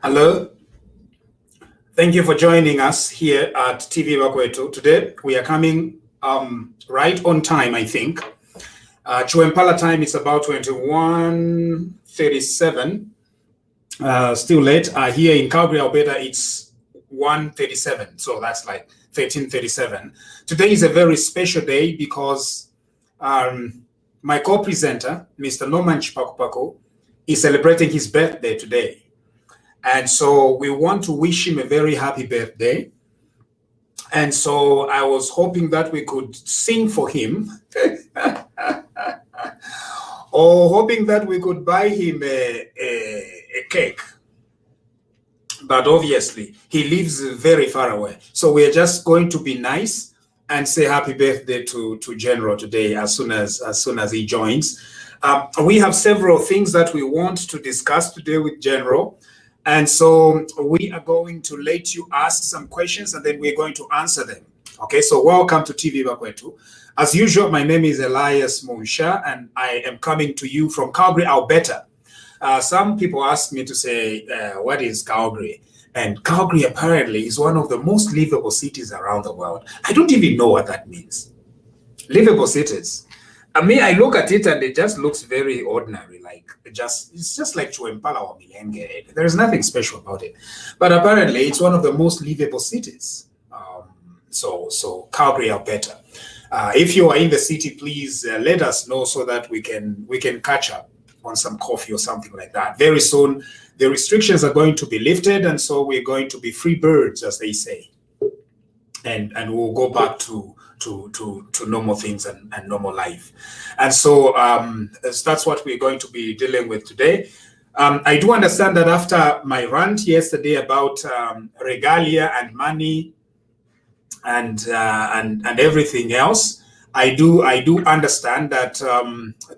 Hello. Thank you for joining us here at TV Bakwetu. Today we are coming right on time, I think. Luapula time is about 21:37. Still late. Here in Calgary, Alberta, it's 1:37. So that's like 13:37. Today is a very special day because my co-presenter, Mr. Chipakupaku, is celebrating his birthday today. And so we want to wish him a very happy birthday. And so I was hoping that we could sing for him or hoping that we could buy him a cake. But obviously, he lives very far away. So we're just going to be nice and say happy birthday to General today as soon as he joins. We have several things that we want to discuss today with General. And so we are going to let you ask some questions and then we're going to answer them. Okay, so welcome to TV Bakwetu. As usual, my name is Elias Munsha and I am coming to you from Calgary, Alberta. Some people ask me to say, what is Calgary? And Calgary apparently is one of the most livable cities around the world. I don't even know what that means. Livable cities. I mean, I look at it and it just looks very ordinary, it's just like Luapula or Milenge. There is nothing special about it. But apparently it's one of the most livable cities. So Calgary, Alberta. If you are in the city, please let us know so that we can catch up on some coffee or something like that. Very soon, the restrictions are going to be lifted, and so we're going to be free birds, as they say. And we'll go back to normal things and normal life. And so that's what we're going to be dealing with today. I do understand that after my rant yesterday about regalia and money and everything else, I do understand that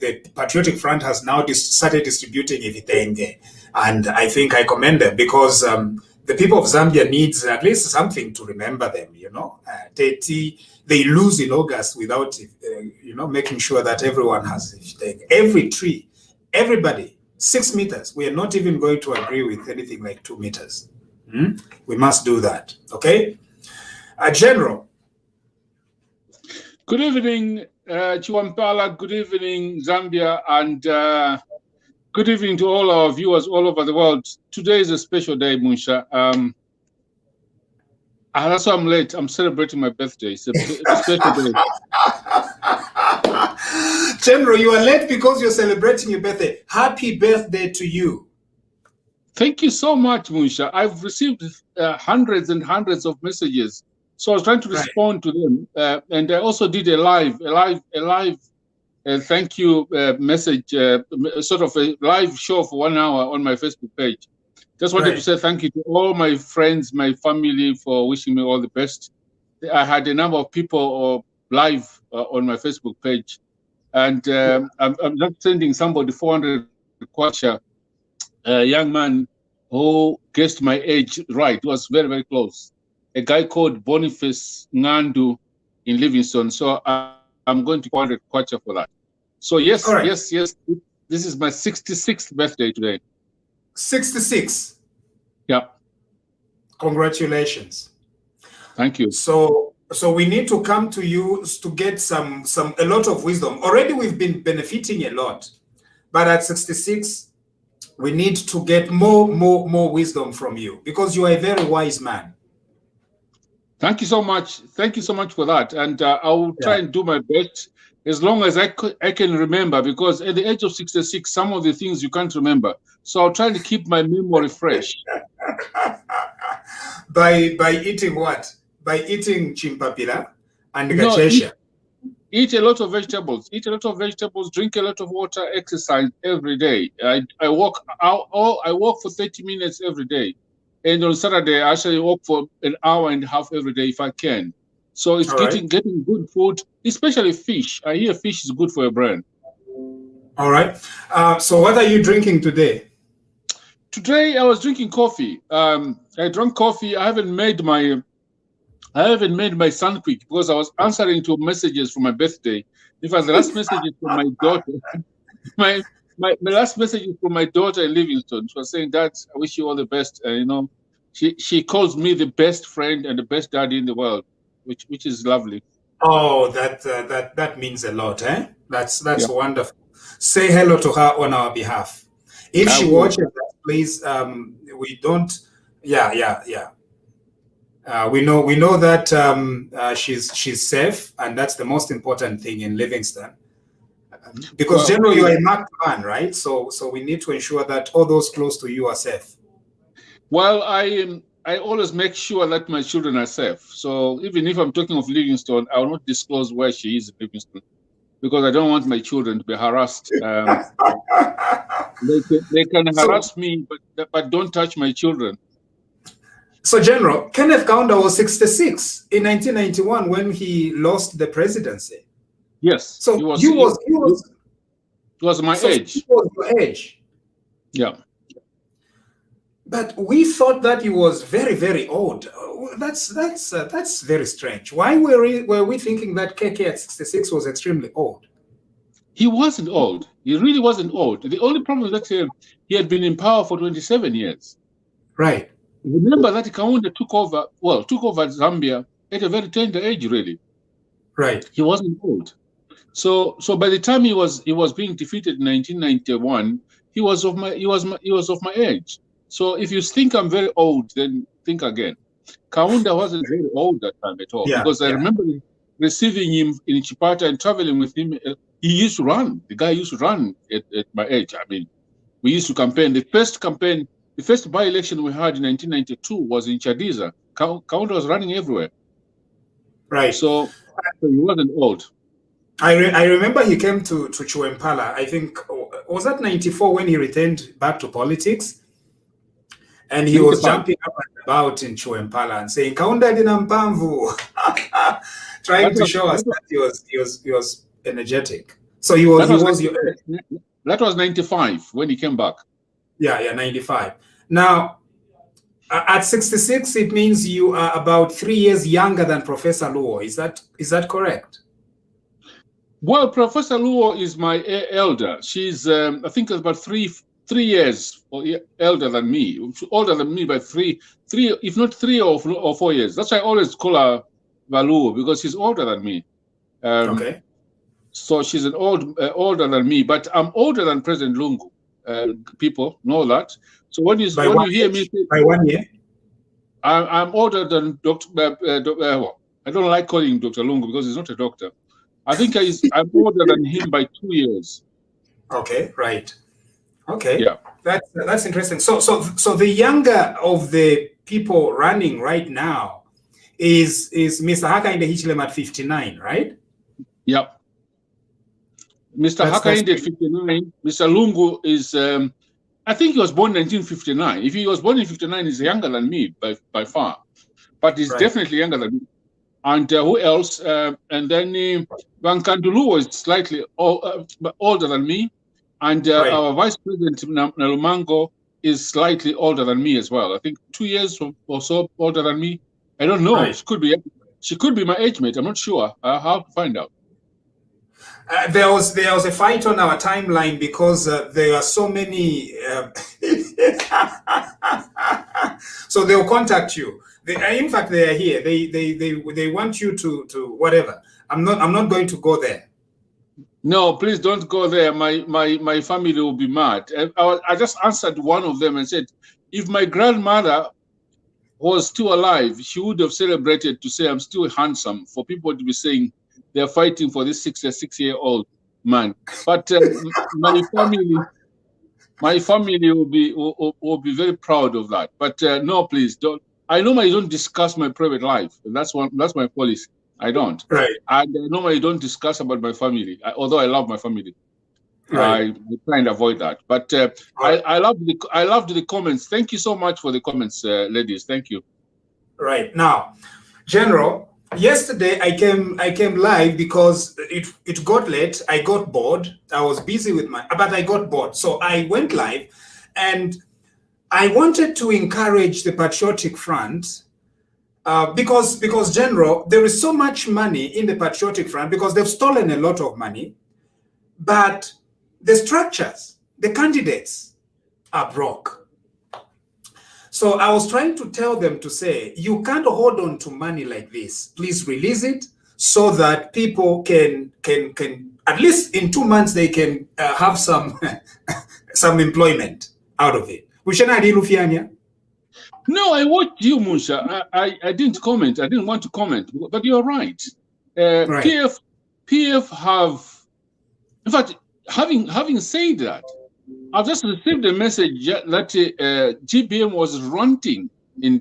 the Patriotic Front has now started distributing vitenge, and I think I commend them because the people of Zambia needs at least something to remember them. They lose in August without making sure that everyone has every tree, everybody 6 meters. We are not even going to agree with anything like 2 meters. We must do that. Okay, General. Good evening, Luapula. Good evening, Zambia, and good evening to all our viewers all over the world. Today is a special day, Munsha. That's why I'm late. I'm celebrating my birthday. It's a special day. General, you are late because you're celebrating your birthday. Happy birthday to you. Thank you so much, Munsha. I've received hundreds and hundreds of messages. So I was trying to respond to them. And I also did a live thank you message, sort of a live show for 1 hour on my Facebook page. Just wanted to say thank you to all my friends, my family for wishing me all the best. I had a number of people live on my Facebook page. And I'm just sending somebody 400 kwacha, a young man who guessed my age right. It was very, very close. A guy called Boniface Ngandu in Livingston. So I'm going to 400 kwacha for that. So yes, yes. This is my 66th birthday today. 66. Yeah. Congratulations. Thank you. So we need to come to you to get a lot of wisdom. Already we've been benefiting a lot, but at 66, we need to get more wisdom from you because you are a very wise man. Thank you so much. Thank you so much for that. And I will try and do my best as long as I can remember, because at the age of 66, some of the things you can't remember. So I'll try to keep my memory fresh. By eating what? By eating chimpapila and gachesha. Eat a lot of vegetables. Eat a lot of vegetables. Drink a lot of water. Exercise every day. I walk. I walk for 30 minutes every day, and on Saturday I actually walk for an hour and a half every day if I can. So it's getting good food, especially fish. I hear fish is good for your brain. All right. So what are you drinking today? Today I was drinking coffee. I drank coffee. I haven't made my sun quick because I was answering to messages for my birthday. In fact, the last message is from my daughter. my last message is from my daughter in Livingston. She was saying, "Dad, I wish you all the best." She calls me the best friend and the best daddy in the world, which is lovely. Oh, that means a lot, eh? That's Yeah. wonderful. Say hello to her on our behalf. If she watches that, please, we don't. Yeah. We know that she's safe, and that's the most important thing in Livingston. Because generally you are a marked man, right? So we need to ensure that all those close to you are safe. Well, I always make sure that my children are safe. So even if I'm talking of Livingston, I will not disclose where she is in Livingston, because I don't want my children to be harassed. They can harass me, but don't touch my children. So, General, Kenneth Kaunda was 66 in 1991 when he lost the presidency. Yes. So he was my age. He was your age. Yeah. But we thought that he was very, very old. That's very strange. Why were we thinking that KK at 66 was extremely old? He wasn't old. He really wasn't old. The only problem is that he had been in power for 27 years. Right. Remember that Kaunda took over Zambia at a very tender age, really. Right. He wasn't old. So by the time he was being defeated in 1991, he was of my age. So if you think I'm very old, then think again. Kaunda wasn't very old that time at all, because I remember receiving him in Chipata and traveling with him. He used to run. The guy used to run at my age. I mean, we used to campaign. The first by-election we had in 1992 was in Chadiza. Kaunda was running everywhere. Right. So he wasn't old. I remember he came to Chuempala. I think, was that 94 when he returned back to politics? And he was jumping up and about in Chuempala and saying, Kaunda dina mpamvu, trying to show us that he was energetic. So he was your age. That was 95 when he came back. Yeah, 95. Now, at 66, it means you are about 3 years younger than Professor Luo. Is that correct? Well, Professor Luo is my elder. She's, I think, about three years elder than me, older than me by three, if not 3 or 4 years. That's why I always call her Luo, because she's older than me. Okay. So she's older than me, but I'm older than President Lungu. People know that. So when you hear me say, by 1 year, I'm older than Dr. I don't like calling him Dr. Lungu because he's not a doctor. I think I'm older than him by 2 years. Okay, right. Okay, yeah, that's interesting. So the younger of the people running right now is Mr. Hakainde Hichilema at 59, right? Yeah. Mr. Hakainde at 59. Mr. Lungu is, I think he was born in 1959. If he was born in 59, he's younger than me by far, but he's definitely younger than me. And who else? And then Bankandulu was slightly older than me. And our Vice President, Nalumango, is slightly older than me as well. I think 2 years or so older than me. I don't know. Right. She could be my age mate. I'm not sure. I'll have to find out. There was a fight on our timeline because there are so many. So they'll contact you. In fact, they are here. They want you to whatever. I'm not going to go there. No, please don't go there. My family will be mad. I just answered one of them and said, if my grandmother was still alive, she would have celebrated to say I'm still handsome, for people to be saying they're fighting for this 6-year-old man. But my family will be very proud of that. But no, please don't. I normally don't discuss my private life. That's my policy. I don't. Right. I normally don't discuss about my family, although I love my family. Right. I try and avoid that. But I loved the comments. Thank you so much for the comments, ladies. Thank you. Right. Now, General, yesterday I came live because it got late. I got bored. I was busy with but I got bored. So I went live, and I wanted to encourage the Patriotic Front. Because General, there is so much money in the Patriotic Front because they've stolen a lot of money, but the structures, the candidates are broke. So I was trying to tell them to say, you can't hold on to money like this. Please release it so that people can at least in 2 months they can have some some employment out of it. No, I watched you, Musha. I didn't comment. I didn't want to comment, but you're right. Right. PF have, in fact, having said that, I've just received a message that GBM was ranting in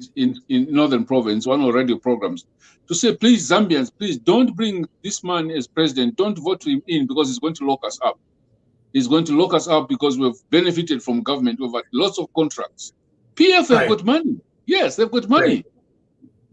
Northern Province, one of radio programs, to say, please, Zambians, please don't bring this man as president. Don't vote him in because he's going to lock us up. He's going to lock us up because we've benefited from government. We've had lots of contracts. PF have got money. Yes, they've got money.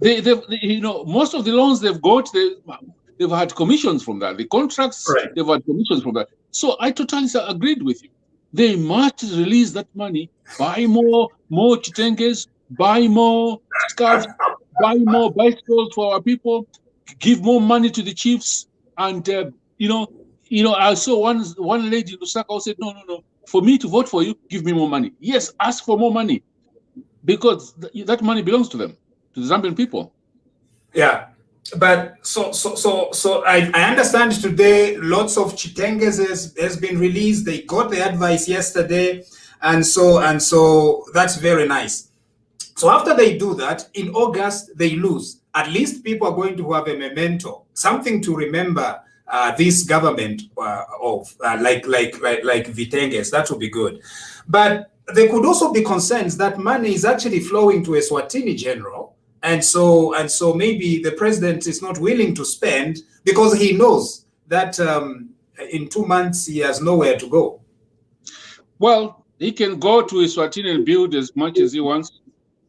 Right. They've you know, most of the loans they've got, they've had commissions from that. The contracts, they've had commissions from that. So I totally agreed with you. They must release that money, buy more chitenges, buy more scarves, buy more bicycles for our people, give more money to the chiefs, and you know, I saw one lady in Lusaka who said, no, for me to vote for you, give me more money. Yes, ask for more money, because that money belongs to them, to the Zambian people. Yeah. But so I understand today lots of chitenges has been released. They got the advice yesterday, and so that's very nice. So after they do that, in August they lose. At least people are going to have a memento, something to remember this government of like Vitenges. That would be good. But there could also be concerns that money is actually flowing to a Swatini general. And so maybe the president is not willing to spend because he knows that in 2 months he has nowhere to go. Well, he can go to Eswatini and build as much as he wants.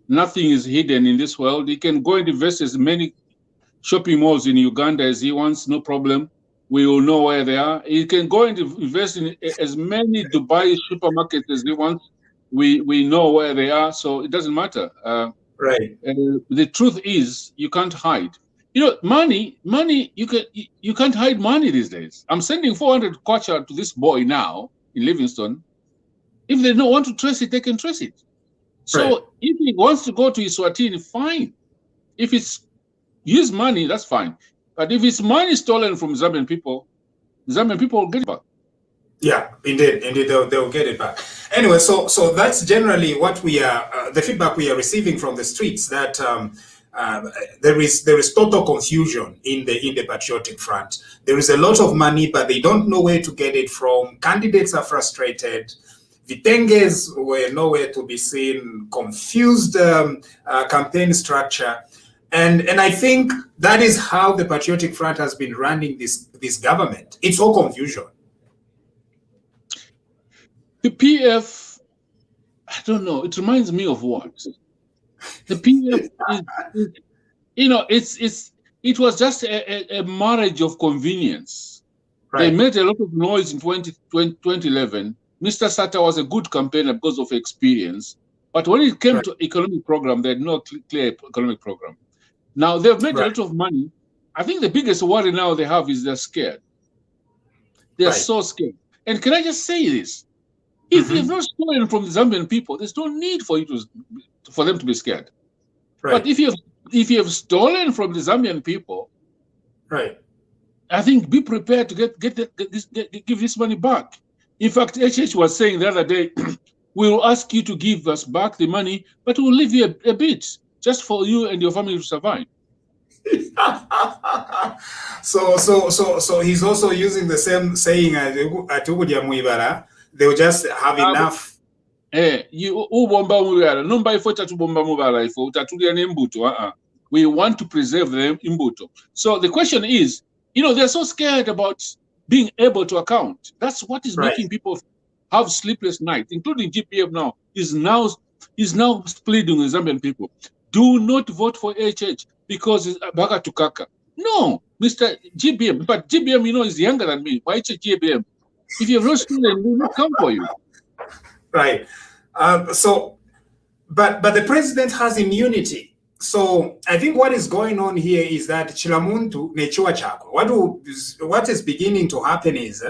Nothing is hidden in this world. He can go and invest as many shopping malls in Uganda as he wants, no problem. We will know where they are. He can go and invest in as many Dubai supermarkets as he wants. We know where they are, so it doesn't matter. Right. The truth is, you can't hide. You know, money. You can't hide money these days. I'm sending 400 kwacha to this boy now in Livingston. If they don't want to trace it, they can trace it. So if he wants to go to Eswatini, fine. If it's his money, that's fine. But if it's money stolen from Zambian people will get it back. Yeah, indeed, they'll get it back. Anyway, so that's generally what we are, the feedback we are receiving from the streets, that there is total confusion in the Patriotic Front. There is a lot of money, but they don't know where to get it from. Candidates are frustrated. Vitenges were nowhere to be seen. Confused campaign structure. And I think that is how the Patriotic Front has been running this government. It's all confusion. The PF, I don't know, it reminds me of what? The PF is you know, it was just a marriage of convenience. Right. They made a lot of noise in 2011. Mr. Sata was a good campaigner because of experience. But when it came to economic program, they had no clear economic program. Now, they've made a lot of money. I think the biggest worry now they have is they're scared. They're so scared. And can I just say this? If you've not stolen from the Zambian people, there's no need for them to be scared. But if you have stolen from the Zambian people, I think be prepared to give this money back. In fact, HH was saying the other day, we will ask you to give us back the money, but we'll leave you a bit just for you and your family to survive. So he's also using the same saying at Muibara. They'll just have enough. We want to preserve them imbuto. So the question is, they're so scared about being able to account. That's what is making people have sleepless nights, including GPF now is now pleading with Zambian people. Do not vote for HH because it's Baga to Kaka. No, Mr. GBM, but GBM, is younger than me. Why GBM? If you have no student, we will come for you. Right. But the president has immunity. So I think what is going on here is that Chilamuntu Nechua Chako. What is beginning to happen is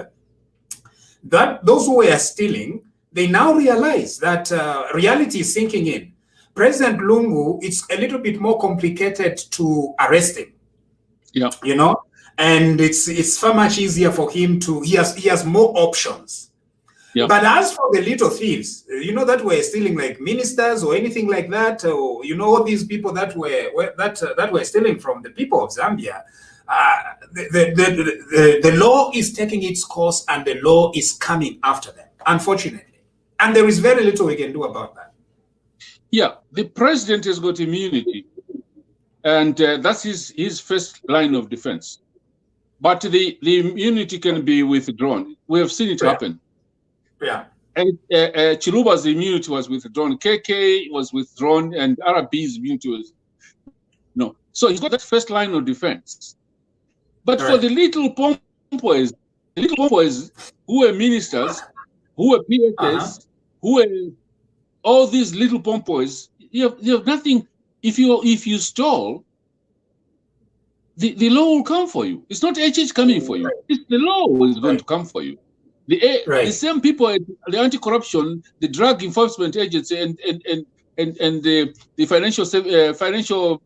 that those who were stealing, they now realize that reality is sinking in. President Lungu, it's a little bit more complicated to arrest him. Yeah. You know, and it's far much easier for him to, he has more options. Yeah. But as for the little thieves, you know, that were stealing like ministers or anything like that, or you know, all these people that were stealing from the people of Zambia, the law is taking its course and the law is coming after them, unfortunately. And there is very little we can do about that. Yeah, the president has got immunity, and that's his first line of defense. But the immunity can be withdrawn. We have seen it happen. Yeah. And Chiluba's immunity was withdrawn. KK was withdrawn, and RB's immunity was no. So he's got that first line of defense. But for the little pompoys who were ministers, who were PSS, who were all these little pompoys, you have nothing. If you stole, the law will come for you. It's not HH coming for you. It's the law who is going to come for you. The same people at the anti-corruption, the drug enforcement agency, and the financial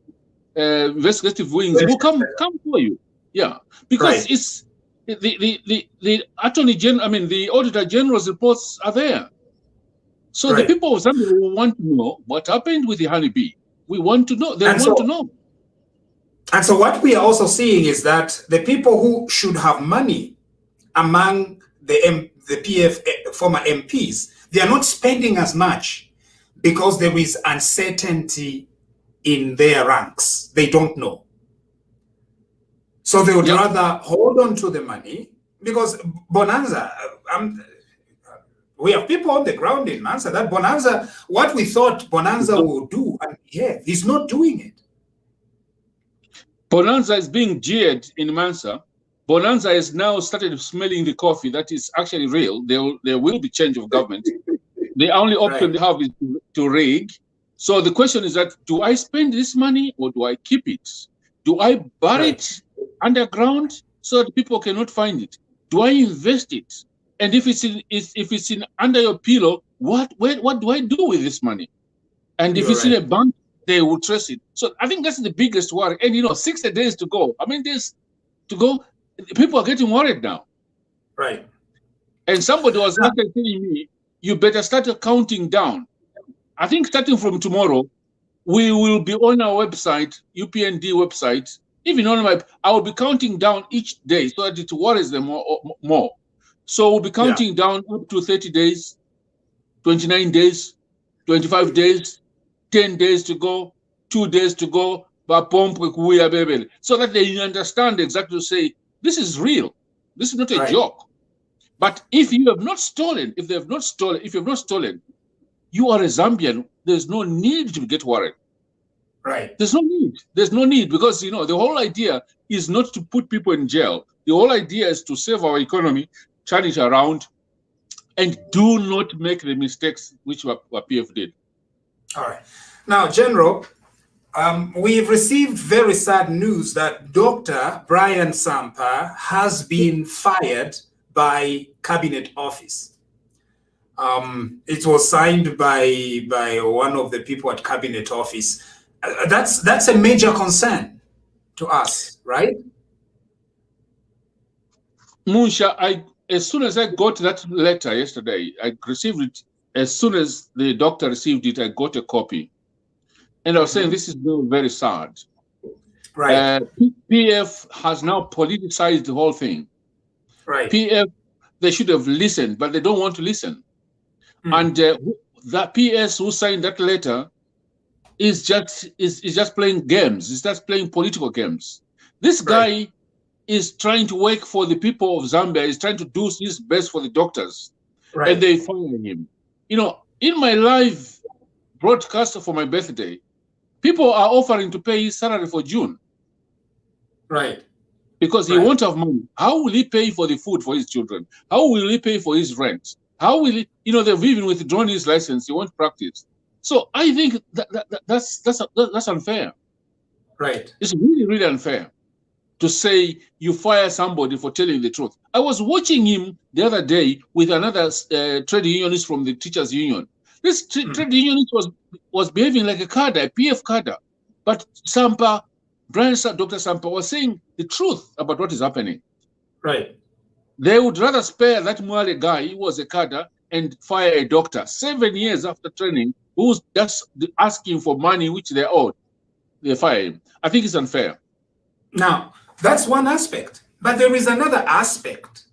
investigative wings will come for you. Yeah, because it's the attorney general. I mean, the auditor general's reports are there. So the people of Zambia will want to know what happened with the honeybee. We want to know. They want to know. And so what we are also seeing is that the people who should have money among the PF former MPs, they are not spending as much because there is uncertainty in their ranks. They don't know. So they would rather hold on to the money because Bonanza, we have people on the ground in Mansa that Bonanza, what we thought Bonanza would do, and he's not doing it. Bonanza is being jeered in Mansa. Bonanza has now started smelling the coffee. That is actually real. There will be change of government. The only option they have is to rig. So the question is that, do I spend this money or do I keep it? Do I bury it underground so that people cannot find it? Do I invest it? And if it's in under your pillow, what do I do with this money? And if it's in a bank, they will trace it. So I think that's the biggest worry. And 60 days to go. I mean, days to go. People are getting worried now. Right. And somebody was actually telling me, you better start counting down. I think starting from tomorrow, we will be on our website, UPND website, even on I will be counting down each day so that it worries them more. So we'll be counting down up to 30 days, 29 days, 25 days, 10 days to go, 2 days to go, so that they understand exactly to say, this is real. This is not a joke. But if you have not stolen, if you've not stolen, you are a Zambian. There's no need to get worried. Right. There's no need. There's no need because, the whole idea is not to put people in jail. The whole idea is to save our economy, turn it around, and do not make the mistakes which PF did. All right. Now, General, we've received very sad news that Dr. Brian Sampa has been fired by Cabinet Office. It was signed by one of the people at Cabinet Office. That's a major concern to us, right? Munsha, as soon as I got that letter yesterday, I received it. As soon as the doctor received it, I got a copy. And I was saying, this is very sad. Right. PF has now politicized the whole thing. Right. PF, they should have listened, but they don't want to listen. And the PS who signed that letter is just playing games. It's just playing political games. This guy is trying to work for the people of Zambia. He's trying to do his best for the doctors. Right. And they fire him. In my live broadcast for my birthday, people are offering to pay his salary for June. Right. Because he won't have money. How will he pay for the food for his children? How will he pay for his rent? How will he, they've even withdrawn his license. He won't practice. So I think that's unfair. Right. It's really, really unfair. to say you fire somebody for telling the truth. I was watching him the other day with another trade unionist from the teachers union. This trade unionist was behaving like a cadre, a PF cadre. But Sampa, Dr. Sampa was saying the truth about what is happening. Right. They would rather spare that Mwale guy, he was a cadre, and fire a doctor 7 years after training who's just asking for money which they owed. They fire him. I think it's unfair. Now, that's one aspect. But there is another aspect,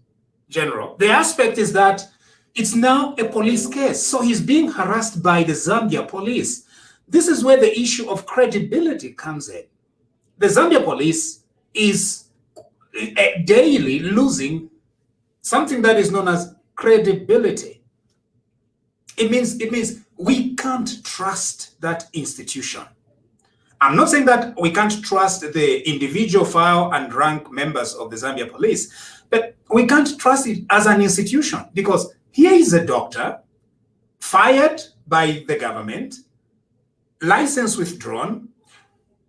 General. The aspect is that it's now a police case. So he's being harassed by the Zambia police. This is where the issue of credibility comes in. The Zambia police is daily losing something that is known as credibility. It means we can't trust that institution. I'm not saying that we can't trust the individual file and rank members of the Zambia police, but we can't trust it as an institution, because here is a doctor fired by the government, license withdrawn,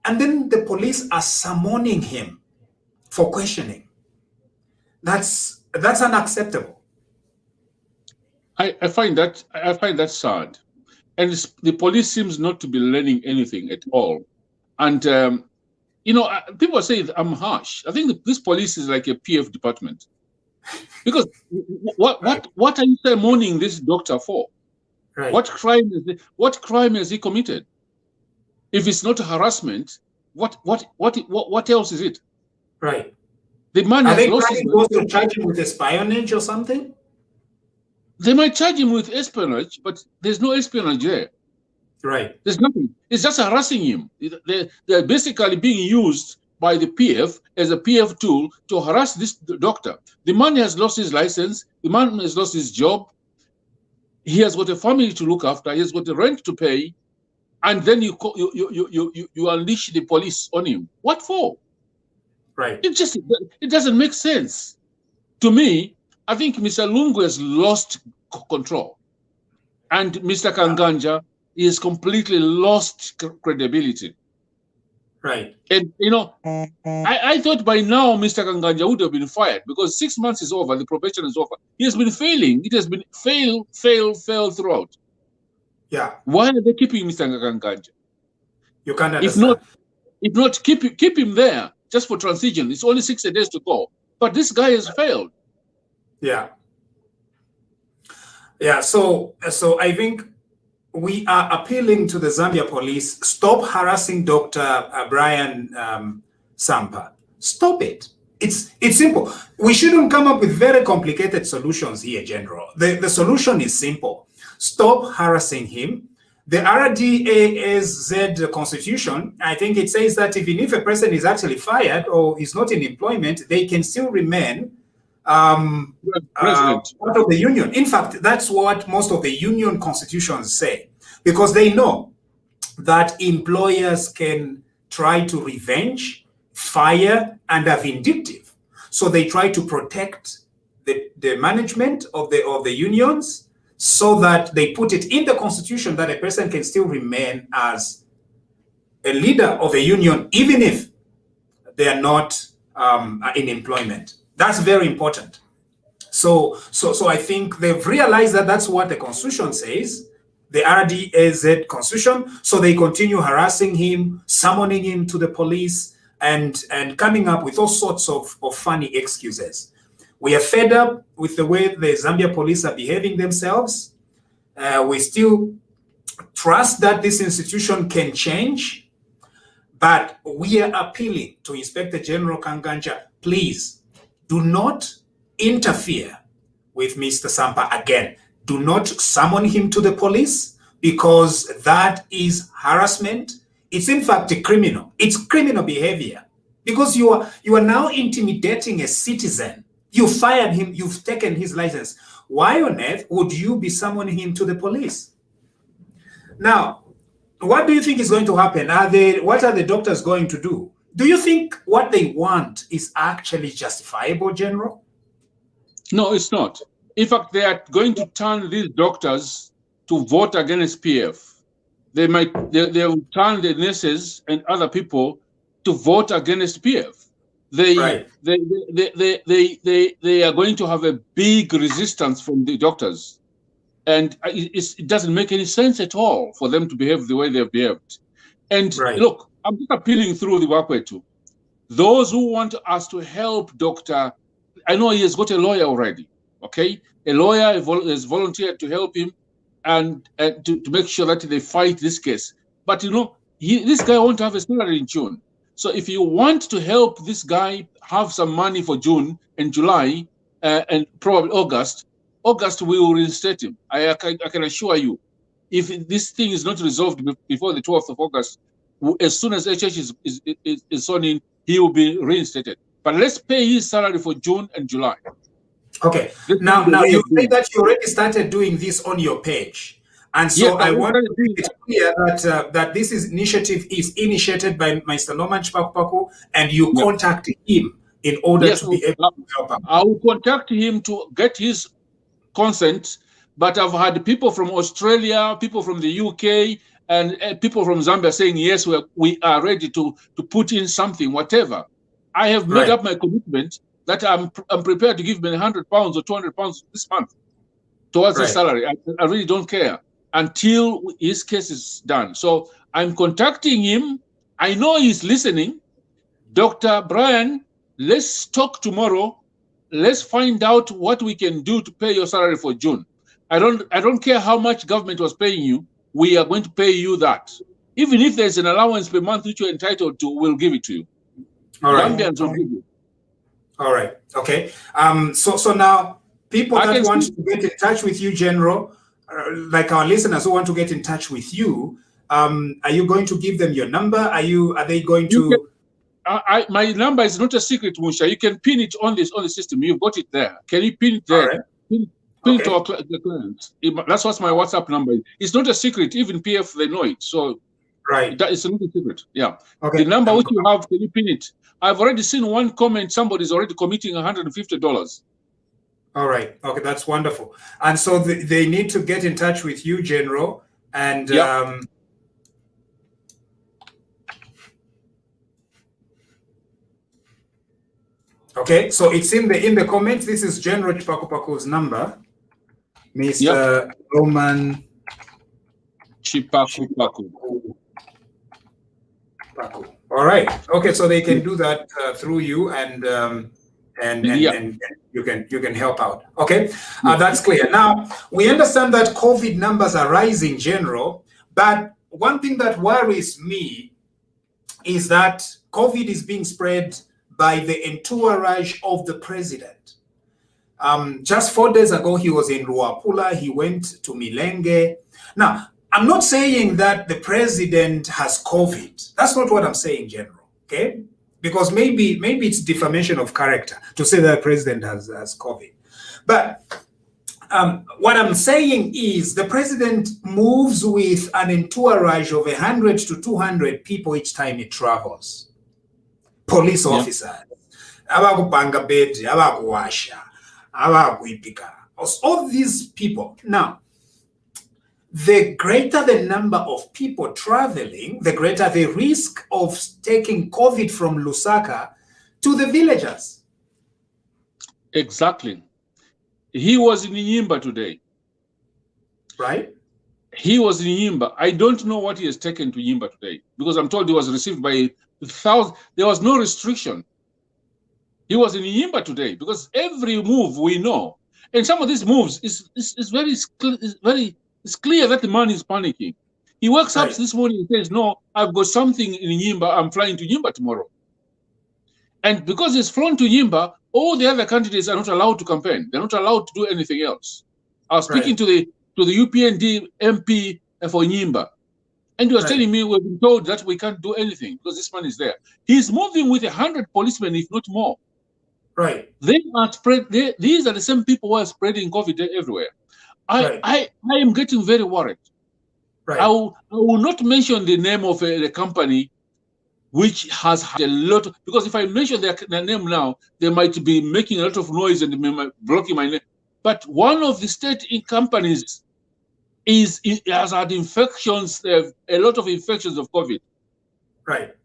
and then the police are summoning him for questioning. That's unacceptable. I find that sad, and the police seems not to be learning anything at all. And people say I'm harsh. I think this police is like a PF department, because what are you summoning this doctor for? Right. What crime has he committed? If it's not harassment, what else is it? Right. The man are has they lost trying to charge him with espionage or something? They might charge him with espionage, but there's no espionage there. Right. There's nothing. It's just harassing him. They're basically being used by the PF as a PF tool to harass this doctor. The man has lost his license. The man has lost his job. He has got a family to look after. He has got a rent to pay, and then you unleash the police on him. What for? Right. It doesn't make sense to me. I think Mr. Lungu has lost control, and Mr. Kanganja is completely lost credibility. Right. And I thought by now Mr. Kanganja would have been fired, because 6 months is over, the probation is over. He has been failing. It has been fail throughout. Yeah. Why are they keeping Mr. Kanganja? You can't understand. If not, keep him there just for transition. It's only 60 days to go. But this guy has failed. Yeah. Yeah. So I think we are appealing to the Zambia police. Stop harassing Dr. Brian Sampa. Stop it. It's simple. We shouldn't come up with very complicated solutions here, General. The solution is simple. Stop harassing him. The RDASZ constitution, I think it says that even if a person is actually fired or is not in employment, they can still remain part of the union. In fact, that's what most of the union constitutions say, because they know that employers can try to revenge, fire, and are vindictive. So they try to protect the management of the unions, so that they put it in the constitution that a person can still remain as a leader of a union, even if they are not in employment. That's very important. So I think they've realized that that's what the constitution says, the RDAZ constitution. So they continue harassing him, summoning him to the police, and coming up with all sorts of funny excuses. We are fed up with the way the Zambia police are behaving themselves. We still trust that this institution can change, but we are appealing to Inspector General Kanganja, please do not interfere with Mr. Sampa again. Do not summon him to the police, because that is harassment. It's in fact a criminal. It's criminal behavior, because you are now intimidating a citizen. You fired him, you've taken his license. Why on earth would you be summoning him to the police? Now, what do you think is going to happen? What are the doctors going to do? Do you think what they want is actually justifiable, General? No, it's not. In fact, they are going to turn these doctors to vote against PF. They will turn the nurses and other people to vote against PF. they Right. they are going to have a big resistance from the doctors, and it doesn't make any sense at all for them to behave the way they've behaved. And Right. look, I'm just appealing through the walkway to those who want us to help Dr. I know he has got a lawyer already, okay? A lawyer has volunteered to help him and to make sure that they fight this case. But you know, this guy won't have a salary in June. So if you want to help this guy have some money for June and July and probably August we will reinstate him. I can assure you, if this thing is not resolved before the 12th of August, as soon as HH is sworn in, he will be reinstated. But let's pay his salary for June and July. Okay. Now you say that you already started doing this on your page. And so I want to make it clear that this initiative is initiated by Mr. Norman Chipakupaku, and you contact him in order to be able to help him. I will contact him to get his consent, but I've had people from Australia, people from the UK, and people from Zambia saying, yes, we are ready to put in something, whatever. I have made up my commitment that I'm prepared to give him £100 or £200 this month towards his salary. I really don't care until his case is done. So I'm contacting him. I know he's listening. Dr. Brian, let's talk tomorrow. Let's find out what we can do to pay your salary for June. I don't care how much government was paying you. We are going to pay you that. Even if there's an allowance per month which you're entitled to, we'll give it to you. All right. Gambians will give you. All right. Okay. So now people that want to get in touch with you, General, like our listeners who want to get in touch with you, are you going to give them your number? Are they going to? My number is not a secret, Musha. You can pin it on the system. You've got it there. Can you pin it there? All right. Pin it to the clients. That's what my WhatsApp number is. It's not a secret. Even PF, they know it. So that is not a secret. Yeah. Okay. The number which you have, can you pin it? I've already seen one comment. Somebody's already committing $150. All right. Okay, that's wonderful. And so they need to get in touch with you, General, and okay. So it's in the comments. This is General Chipakupaku's number, Mr. Roman Chipakupaku. All right. Okay. So they can do that through you, and you can help out. Okay, that's clear. Now we understand that COVID numbers are rising, General, but one thing that worries me is that COVID is being spread by the entourage of the president. Just 4 days ago, he was in Luapula. He went to Milenge. Now, I'm not saying that the president has COVID. That's not what I'm saying, General. Okay. Because maybe it's defamation of character to say that the president has COVID. But what I'm saying is the president moves with an entourage of 100 to 200 people each time he travels. Police officers, all these people. Now, the greater the number of people traveling, the greater the risk of taking COVID from Lusaka to the villagers. Exactly. He was in Nyimba today. Right? He was in Nyimba. I don't know what he has taken to Nyimba today, because I'm told he was received by thousands. There was no restriction. He was in Nyimba today, because every move we know, and some of these moves is very. It's clear that the man is panicking. He wakes up this morning and says, no, I've got something in Nyimba. I'm flying to Nyimba tomorrow. And because he's flown to Nyimba, all the other candidates are not allowed to campaign. They're not allowed to do anything else. I was speaking to the UPND MP for Nyimba. And he was telling me, we've been told that we can't do anything because this man is there. He's moving with 100 policemen, if not more. Right. They are these are the same people who are spreading COVID everywhere. I am getting very worried. Right. I will not mention the name of the company which has had a lot, because if I mention their name now, they might be making a lot of noise and blocking my name. But one of the state companies has had infections, a lot of infections of COVID. Right.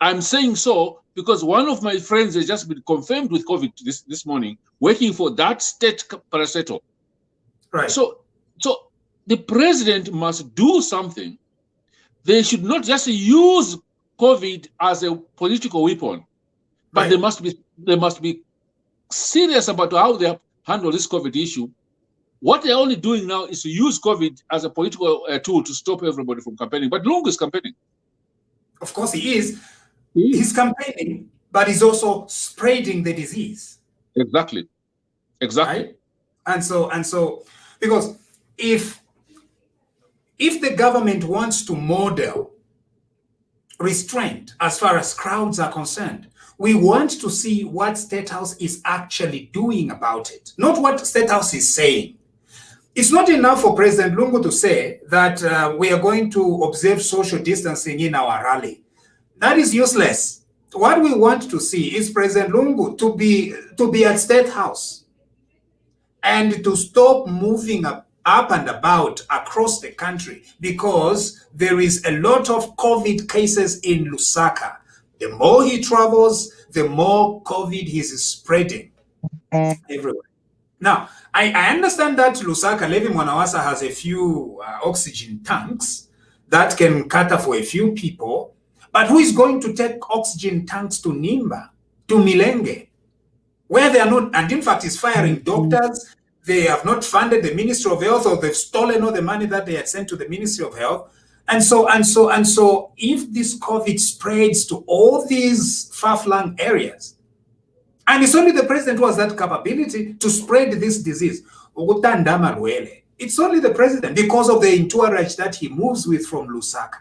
I'm saying so because one of my friends has just been confirmed with COVID this morning, working for that state parastatal. Right. So the president must do something. They should not just use COVID as a political weapon, but they must be serious about how they handle this COVID issue. What they're only doing now is to use COVID as a political tool to stop everybody from campaigning. But Lungu is campaigning. Of course he is. He's campaigning, but he's also spreading the disease. Exactly. Right? And so, because if the government wants to model restraint as far as crowds are concerned, we want to see what State House is actually doing about it, not what State House is saying. It's not enough for President Lungu to say that we are going to observe social distancing in our rally. That is useless. What we want to see is President Lungu to be at State House and to stop moving up and about across the country, because there is a lot of COVID cases in Lusaka. The more he travels, the more COVID he's spreading everywhere. Now, I understand that Lusaka, Levi Mwanawasa, has a few oxygen tanks that can cater for a few people, but who is going to take oxygen tanks to Nimba, to Milenge, where they are not, and in fact is firing doctors. They have not funded the Ministry of Health, or they've stolen all the money that they had sent to the Ministry of Health. And so, if this COVID spreads to all these far-flung areas, and it's only the president who has that capability to spread this disease, it's only the president, because of the entourage that he moves with from Lusaka.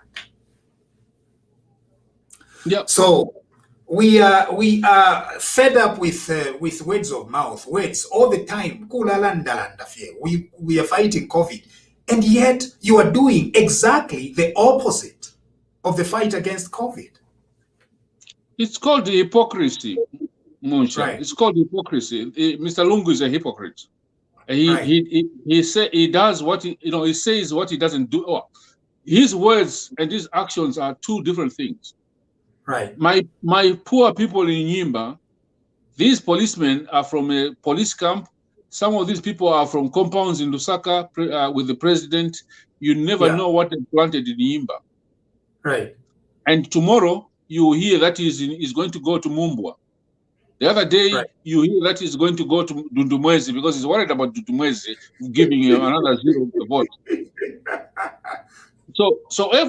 Yeah. So we are fed up with words of mouth, words all the time. We are fighting COVID, and yet you are doing exactly the opposite of the fight against COVID. It's called hypocrisy, Muncha. Right. It's called hypocrisy. Mr. Lungu is a hypocrite. He does what he says what he doesn't do. Oh, his words and his actions are two different things. Right. My poor people in Nyimba, these policemen are from a police camp. Some of these people are from compounds in Lusaka with the president. You never know what they planted in Nyimba. Right. And tomorrow you hear that he's going to go to Mumbwa. The other day you hear that he's going to go to Dundumwezi because he's worried about Dundumwezi giving you another 0 vote. So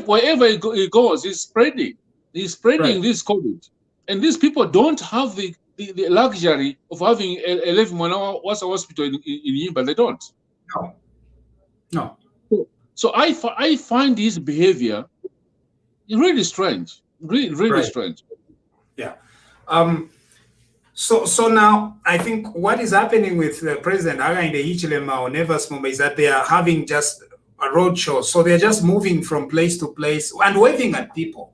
wherever he goes, he's spreading. He's spreading this COVID, and these people don't have the luxury of having a Levi Mwanawasa hospital in Yimba. They don't. No. So I find his behavior really strange, really strange. Yeah. So now I think what is happening with President Hakainde Hichilema or Nevers Mumba is that they are having just a roadshow. So they're just moving from place to place and waving at people.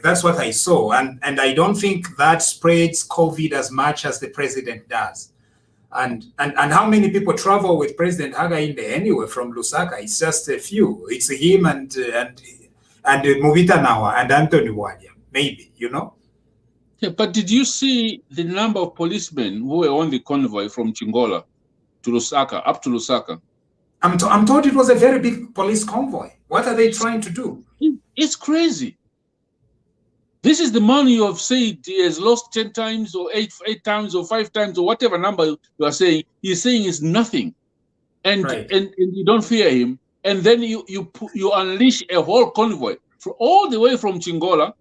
That's what I saw, and I don't think that spreads COVID as much as the president does. And how many people travel with President Hakainde anyway from Lusaka? It's just a few. It's him and Muvita Nawa and Anthony Wanya, maybe, Yeah, but did you see the number of policemen who were on the convoy from Chingola to Lusaka, up to Lusaka? I'm told it was a very big police convoy. What are they trying to do? It's crazy. This is the man you have said he has lost 10 times or 8 times or 5 times or whatever number you are saying. He's saying it's nothing, and you don't fear him. And then you unleash a whole convoy all the way from Chingola,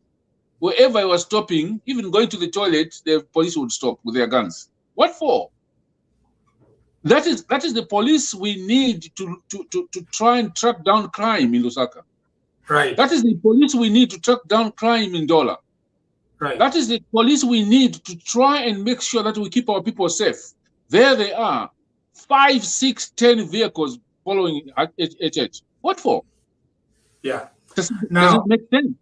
wherever he was stopping, even going to the toilet, the police would stop with their guns. What for? That is the police we need to try and track down crime in Lusaka. Right. That is the police we need to track down crime in Dola. Right. That is the police we need to try and make sure that we keep our people safe. There they are, 5, 6, 10 vehicles following HH. What for? Yeah. Does it make sense?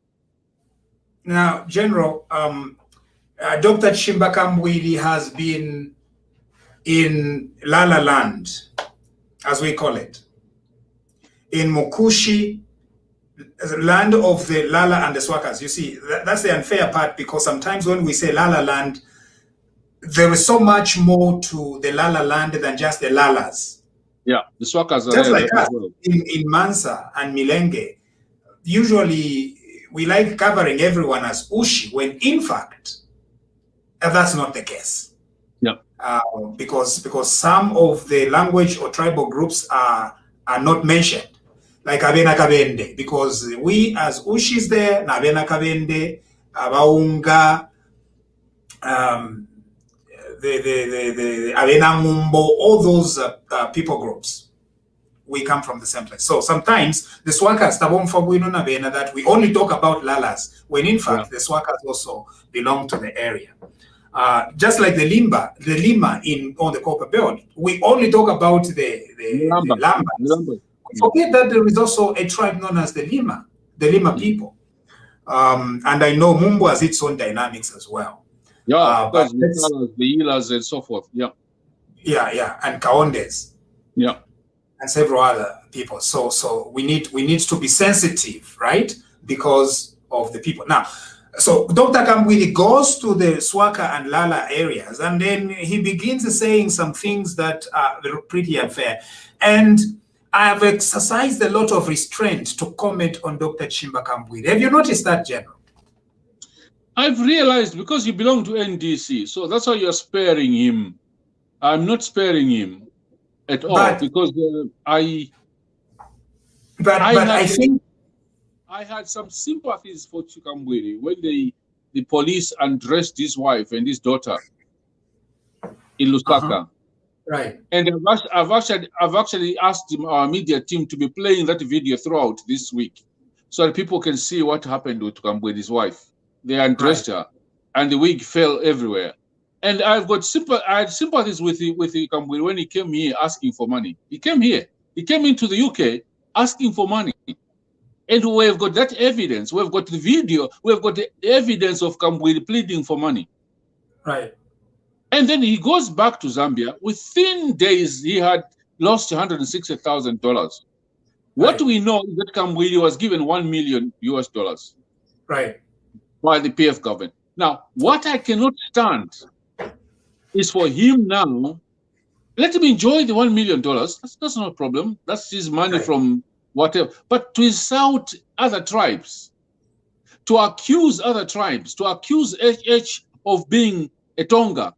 Now, General, Dr. Chipakupaku has been in Lala Land, as we call it, in Mukushi, The land of the Lala and the Swakas. You see, that's the unfair part, because sometimes when we say Lala land, there is so much more to the Lala land than just the Lalas. Yeah, the Swakas are just there like as us well. in Mansa and Milenge. Usually, we like covering everyone as Ushi, when in fact, that's not the case. Yeah. Because some of the language or tribal groups are not mentioned, like Abena Kabende, because we as Ushis there, Abena Kabende, Abaunga, the Abena Mumbo, all those people groups, we come from the same place. So sometimes the Swakas, that we only talk about Lalas, when in fact the Swakas also belong to the area. Just like the Lima on the Copper Belt, we only talk about the Lambas. We forget that there is also a tribe known as the Lima people. And I know Mumbo has its own dynamics as well. Yeah, because the Ilas and so forth. Yeah. Yeah, and Kaondes. Yeah. And several other people. So we need to be sensitive, right? Because of the people. Now, so Dr. Kambwili goes to the Swaka and Lala areas, and then he begins saying some things that are pretty unfair. And I have exercised a lot of restraint to comment on Dr. Chimba Kambwili. Have you noticed that, General? I've realized, because you belong to NDC, so that's why you're sparing him. I'm not sparing him at all, because I think I had some sympathies for Chikambwili when the police undressed his wife and his daughter in Lusaka. Right. And I've actually asked our media team to be playing that video throughout this week, so that people can see what happened with Chikambwili's wife. They undressed her, and the wig fell everywhere. And I had sympathies with Chikambwili when he came here asking for money. He came here. He came into the UK asking for money. And we've got that evidence. We've got the video. We've got the evidence of Kambwili pleading for money. Right. And then he goes back to Zambia. Within days, he had lost $160,000. What we know is that Kambwili was given $1 million US. Right. By the PF government. Now, what I cannot stand is for him now, let him enjoy the $1 million. That's not a problem. That's his money from whatever. But to insult other tribes, to accuse other tribes, to accuse HH of being a Tonga,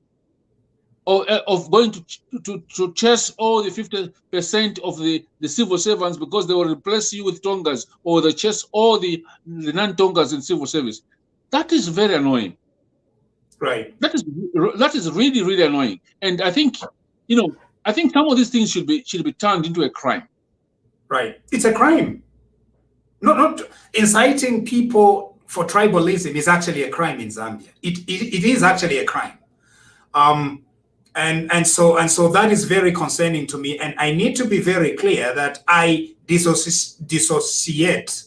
or of going to chase all the 50% of the civil servants because they will replace you with Tongas, or they chase all the non-Tongas in civil service. That is very annoying. Right. That is really, really annoying. And I think, I think some of these things should be turned into a crime. Right. It's a crime. Not inciting people for tribalism is actually a crime in Zambia. It is actually a crime. And so that is very concerning to me. And I need to be very clear that I dissociate.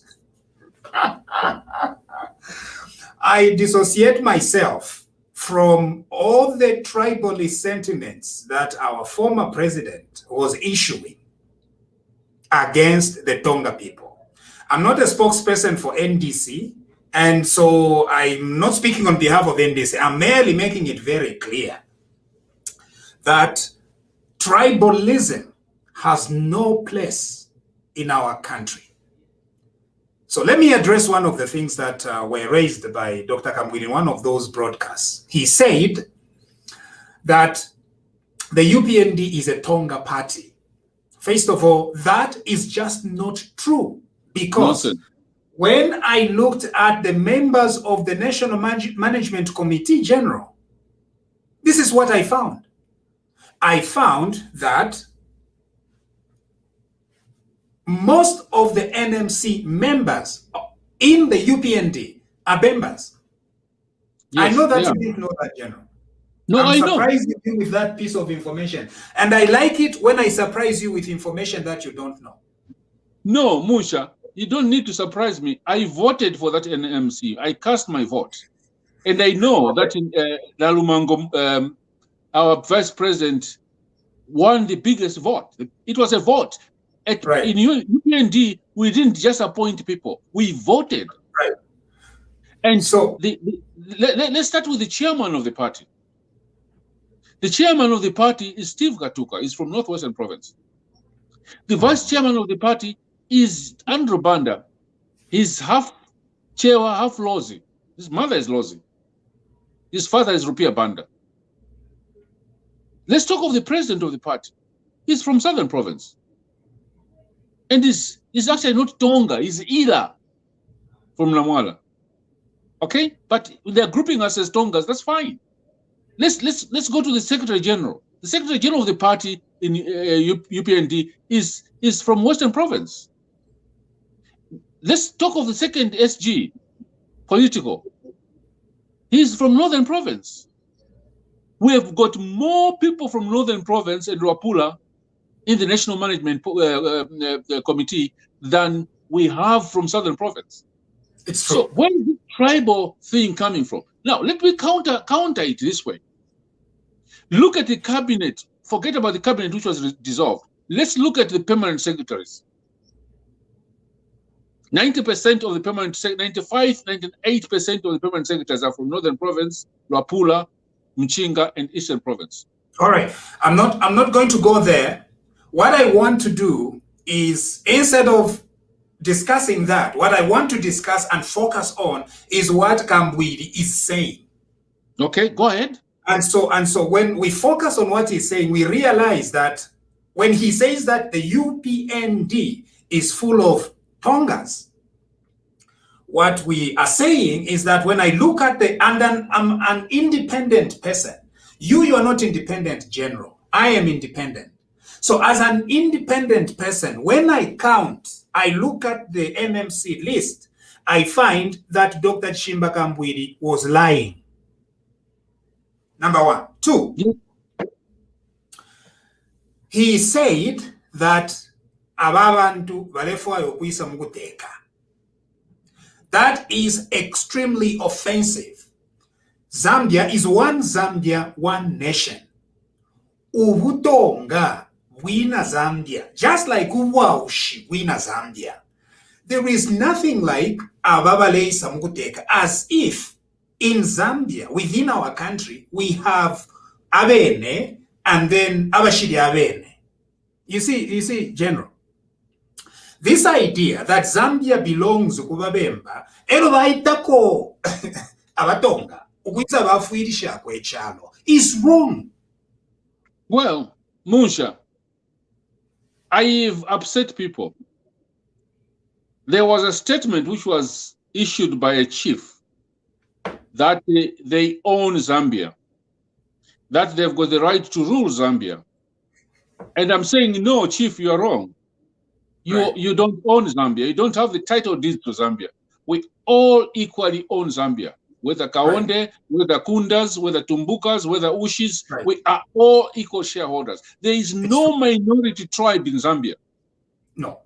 I dissociate myself from all the tribalist sentiments that our former president was issuing against the Tonga people. I'm not a spokesperson for NDC, and so I'm not speaking on behalf of NDC. I'm merely making it very clear that tribalism has no place in our country. So let me address one of the things that were raised by Dr. Kambwili in one of those broadcasts. He said that the UPND is a Tonga party. First of all, that is just not true, because when I looked at the members of the National Management Committee General, this is what I found. I found that most of the NMC members in the UPND are members. Yes, I know that you didn't know that, General. No, I'm I know. surprised you with that piece of information. And I like it when I surprise you with information that you don't know. No, Musha, you don't need to surprise me. I voted for that NMC. I cast my vote. And I know that in Lalumango, our vice president won the biggest vote. It was a vote. In UPND, We didn't just appoint people. We voted. Right. And so let's start with the chairman of the party. The chairman of the party is Steve Gatuka. He's from Northwestern Province. The vice chairman of the party is Andrew Banda. He's half Chewa, half Lozi. His mother is Lozi. His father is Rupia Banda. Let's talk of the president of the party. He's from Southern Province. And he's actually not Tonga, he's Ila from Namwala. Okay? But they're grouping us as Tongas, that's fine. Let's go to the Secretary General. The Secretary General of the party in UPND is from Western Province. Let's talk of the second SG, political. He's from Northern Province. We have got more people from Northern Province and Luapula in the National Management Committee than we have from Southern Province. It's true. So where is the tribal thing coming from? Now, let me counter it this way. Look at the cabinet. Forget about the cabinet which was dissolved. Let's look at the permanent secretaries. 90% of the permanent, 98% of the permanent secretaries are from Northern Province, Luapula, Mchinga, and Eastern Province. All right. I'm not going to go there. What I want to do is, instead of discussing that, what I want to discuss and focus on is what Kambwidi is saying. Okay, go ahead. And so when we focus on what he's saying, we realize that when he says that the UPND is full of Tongas, what we are saying is that when I look at an independent person, you are not independent, General. I am independent. So as an independent person, when I count, I look at the MMC list, I find that Dr. Chimbakambwidi was lying. Number one. Two, he said that ababantu balefwayo kwisa muguteka. That is extremely offensive. Zambia is one Zambia, one nation. Ubutonga wina Zambia, just like Uwaushi wina Zambia. There is nothing like Ababale Samuguteka, as if in Zambia, within our country, we have Abene and then Abashidi Abene. You see, General, this idea that Zambia belongs to Kubabemba, elobaitako abatonga, ukuiza bafuirisha kwe chalo, is wrong. Well, Musha, I've upset people. There was a statement which was issued by a chief that they own Zambia, that they've got the right to rule Zambia. And I'm saying, no, chief, you are wrong. You don't own Zambia. You don't have the title deed to Zambia. We all equally own Zambia. Whether Kaonde, whether Kundas, whether Tumbukas, whether Ushis, we are all equal shareholders. There is no minority tribe in Zambia. No.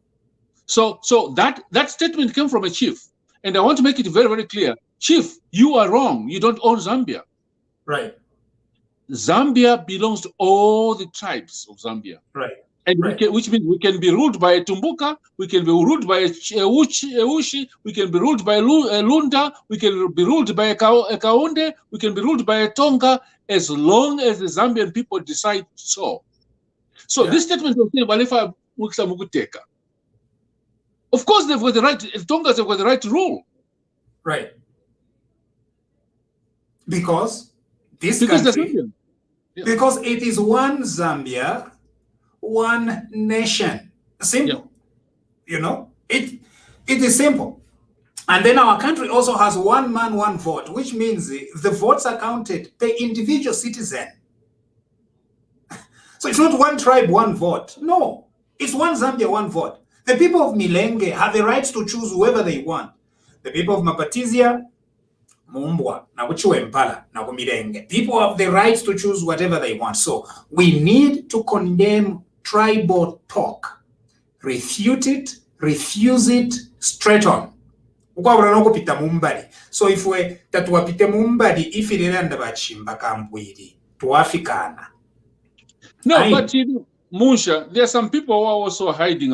So that statement came from a chief. And I want to make it very, very clear. Chief, you are wrong. You don't own Zambia. Right. Zambia belongs to all the tribes of Zambia. Right. And which means we can be ruled by a Tumbuka, we can be ruled by a Ushi, we can be ruled by a Lunda, we can be ruled by a Kaonde, we can be ruled by a Tonga, as long as the Zambian people decide so. So this statement of saying, Balefa Muksa Muguteka. Of course, they've got the right, Tongas have got the right to rule. Right. Because this country, because it is one Zambia, one nation. Simple. You know, it is simple. And then our country also has one man, one vote, which means the votes are counted per individual citizen. So it's not one tribe, one vote. No, it's one Zambia, one vote. The people of Milenge have the right to choose whoever they want. The people of Mapatizia, Mumbwa, Nabuchuempala, Nakumilenge. People have the right to choose whatever they want. So we need to condemn tribal talk. Refute it, refuse it, straight on. So if we tatuapite mumbadi ifirenda bachimba kambwidi tuafikana. No, but you know, Musha, there are some people who are also hiding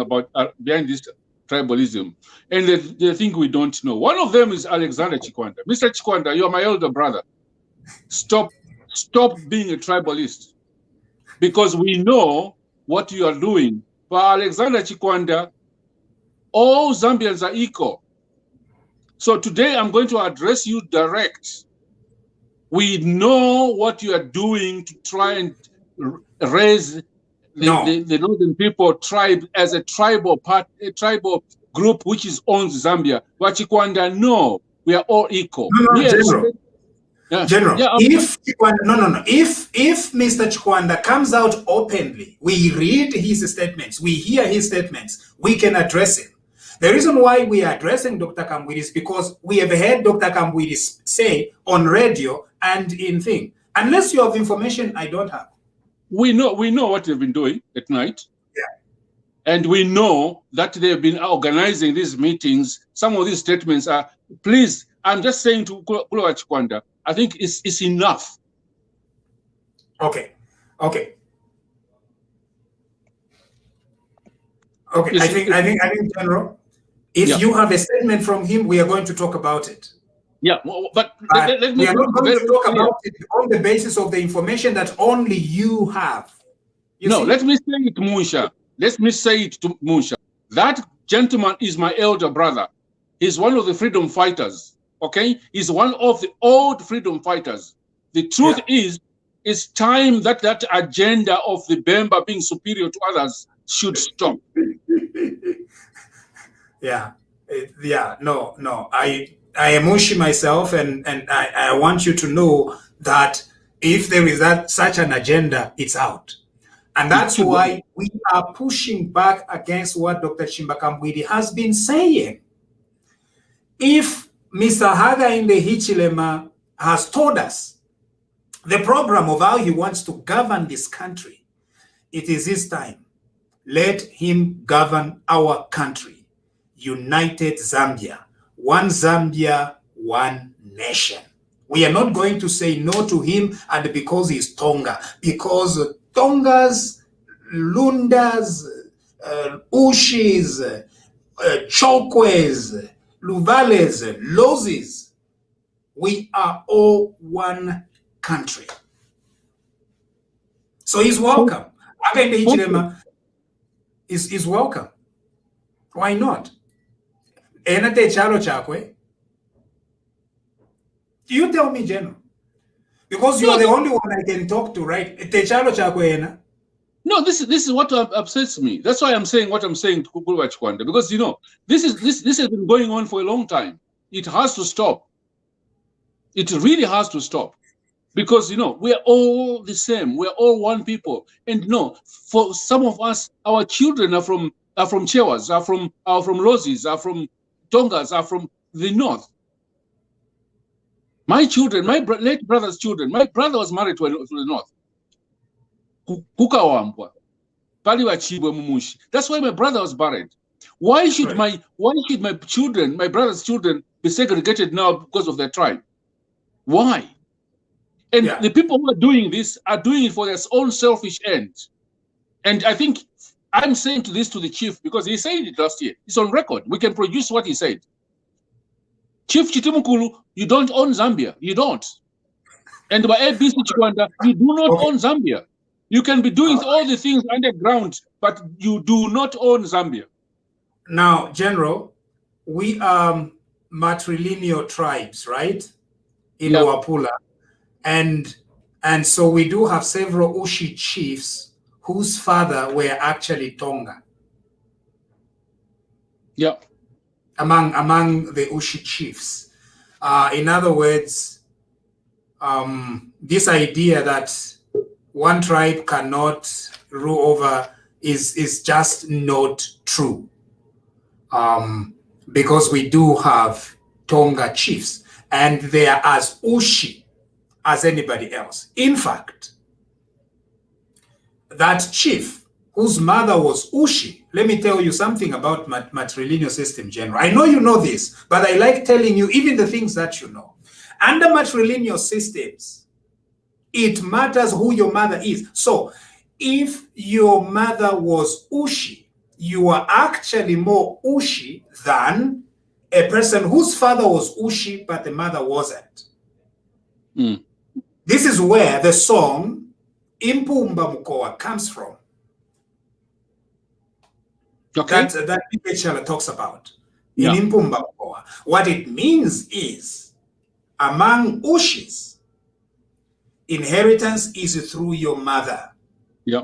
behind this tribalism, and they think we don't know. One of them is Alexander Chikwanda. Mr. Chikwanda, you are my elder brother. Stop being a tribalist, because we know what you are doing. For Alexander Chikwanda, all Zambians are equal. So today I'm going to address you direct. We know what you are doing to try and raise the northern people tribe as a tribal group which owns Zambia. But Chikwanda, no, we are all equal. No, yes. General. Yeah. General, yeah, if Chikwanda, if Mr. Chikwanda comes out openly, we read his statements, we hear his statements, we can address him. The reason why we are addressing Dr. Kambwili is because we have heard Dr. Kambwili say on radio and in thing. Unless you have information I don't have. We know what they've been doing at night. Yeah. And we know that they've been organizing these meetings. Some of these statements are, please, I'm just saying to Kulowa Chikwanda, I think it's enough. Okay. I think, General, if you have a statement from him, we are going to talk about it. Yeah, but let me we are not going to talk about it on the basis of the information that only you have. Let me say it, Munsha. Let me say it to Munsha. That gentleman is my elder brother. He's one of the freedom fighters. Okay, he's one of the old freedom fighters. The truth is, it's time that agenda of the Bemba being superior to others should stop. No. I am Mushi myself, and I want you to know that if there is such an agenda, it's out. And that's why we are pushing back against what Dr. Chimbakambwidi has been saying. If Mr. Hakainde Hichilema has told us the program of how he wants to govern this country, it is his time. Let him govern our country. United Zambia. One Zambia, one nation. We are not going to say no to him and because he's Tonga. Because Tongas, Lundas, Ushis, Chokwes, Luvales, Lozis, we are all one country. So he's welcome. Hakainde Hichilema is welcome. Why not? You tell me, General. Because you are the only one I can talk to, right? No, this is what upsets me. That's why I'm saying what I'm saying to Kulowa Chikwanda. Because this has been going on for a long time. It has to stop. It really has to stop. Because we are all the same. We are all one people. And for some of us, our children are from Chewas, are from Lozis, are from Tongas, are from the north. My children, my late brother's children, my brother was married to the north. Kukawambwa. That's why my brother was buried. Why should my children, my brother's children, be segregated now because of their tribe? Why? And the people who are doing this are doing it for their own selfish ends. And I think I'm saying this to the chief because he said it last year. It's on record. We can produce what he said. Chief Chitimukulu, you don't own Zambia. You don't. And by ABC Chikwanda, you do not own Zambia. You can be doing all the things underground, but you do not own Zambia. Now, General, we are matrilineal tribes, right? In Luapula. And so we do have several Ushi chiefs whose father were actually Tonga. Yeah. Among the Ushi chiefs. In other words, this idea that one tribe cannot rule over is just not true. Because we do have Tonga chiefs, and they are as Ushi as anybody else. In fact, that chief whose mother was Ushi, let me tell you something about matrilineal system, General. I know you know this, but I like telling you even the things that you know. Under matrilineal systems, it matters who your mother is. So if your mother was Ushi, you are actually more Ushi than a person whose father was Ushi, but the mother wasn't. Mm. This is where the song Impumba Mukoa comes from. Okay. That Pichala talks about Yeah. in Impumba Mukoa. What it means is, among Ushis, inheritance is through your mother. Yeah.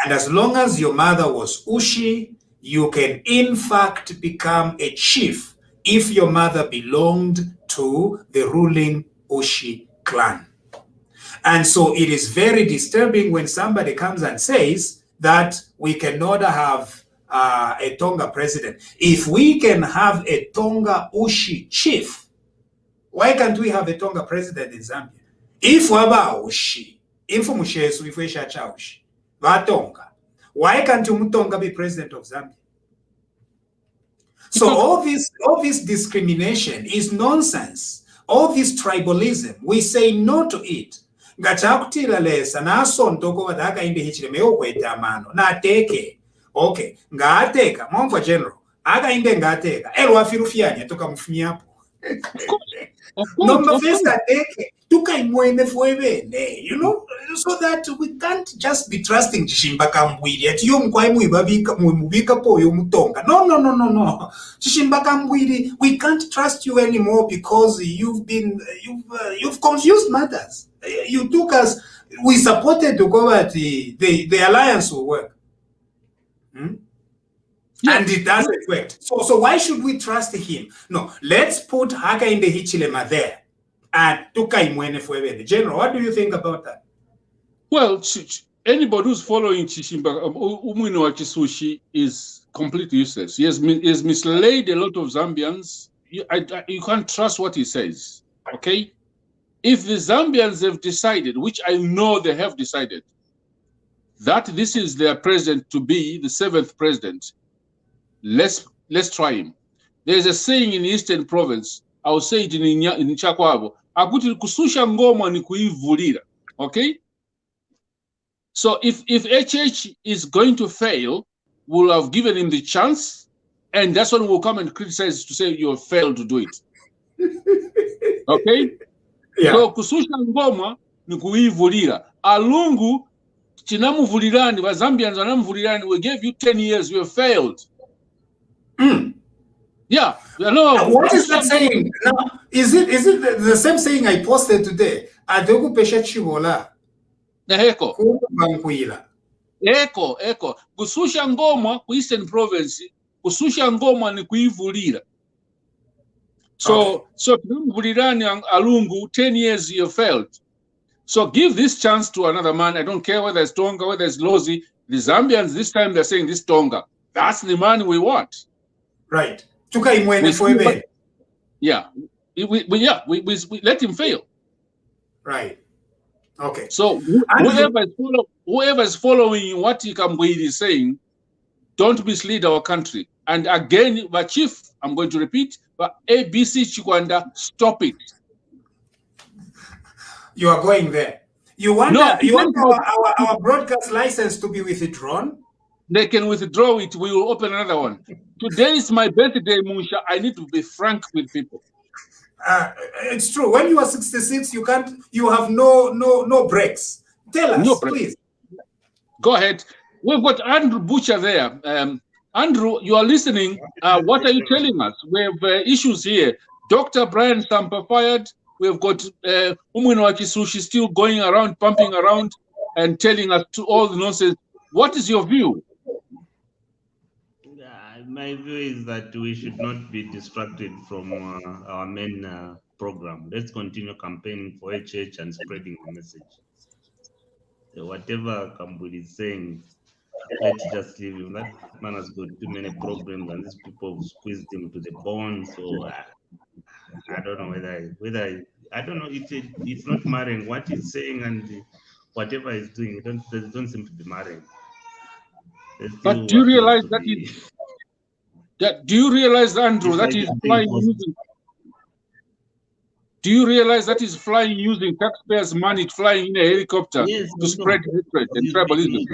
And as long as your mother was Ushi, you can in fact become a chief if your mother belonged to the ruling Ushi clan. And so it is very disturbing when somebody comes and says that we cannot have a Tonga president. If we can have a Tonga Ushi chief, why can't we have a Tonga president in Zambia? If waba Ushi, if Mushesu, if we Ushi, Tonga, why can't Mutonga be president of Zambia? So all this discrimination is nonsense. All this tribalism, we say no to it. Ngachakutila lesa nasontoko wadaka inde hichileme kweta mano na teke. Okay, ngateka momfa general. Aga inde ngateka. Elwa firufianya toka mfunyapo. No mafesta teke. Tuka imwene fuebene, you know, so that we can't just be trusting Chichimbaka Mbwiri. Ati yo mkwai mwibika po yo mutonga. No. Chichimbaka Mbwiri, we can't trust you anymore because you've confused matters. You took us, we supported to go at the alliance will work. Yeah. And it doesn't work. So why should we trust him? No, let's put Haka in the Hichilema there. And Tukaimwene Fuebene. General, what do you think about that? Well, anybody who's following Chichimbaka Umwino Chisushi is completely useless. He has misled a lot of Zambians. You can't trust what he says. Okay? If the Zambians have decided, which I know they have decided, that this is their president to be the 7th president, let's try him. There's a saying in the Eastern Province, I'll say it in Chakwabo, akuti kususha ngoma ni kuivulira. Okay? So if HH is going to fail, we'll have given him the chance, and that's when we'll come and criticize to say you have failed to do it. Okay? Yeah. So kususha ngoma ni kuivulira. Alungu chinamuvulirani, wa Zambians wanamuvulirani, we gave you 10 years, you have failed. Yeah. No. What is that saying? No, is it the same saying I posted today? Adogu pesha chibola. Eko. Kususha ngoma ku Eastern Province, kususha ngoma ni kuivulira. So tunamuvulirani alungu 10 years you have failed. So give this chance to another man. I don't care whether it's Tonga, whether it's Lozi. The Zambians this time they're saying this Tonga. That's the man we want. Right. Yeah. We let him fail. Right. Okay. So whoever is following what Ikambwili is saying, don't mislead our country. And again, but Chief, I'm going to repeat, but ABC Chikwanda, stop it. You are going there. You want our broadcast license to be withdrawn? They can withdraw it. We will open another one. Today is my birthday, Munsha. I need to be frank with people. It's true. When you are 66, you can't. You have no breaks. Tell us, please. Go ahead. We've got Andrew Butcher there. Andrew, you are listening. What are you telling us? We have issues here. Dr. Brian Sampa fired. We've got Umwino Akisushi still going around, pumping around, and telling us to all the nonsense. What is your view? My view is that we should not be distracted from our main program. Let's continue campaigning for HH and spreading the message. Whatever Kambuli is saying, let's just leave him. That man has got too many problems, and these people have squeezed him to the bone. So I don't know whether I don't know. It's not marrying what he's saying and whatever he's doing. It don't seem to be marrying. But do you realize do you realize, Andrew, that he's flying using? Do you realize that he's flying using taxpayers' money, flying in a helicopter to spread hatred and tribalism? He's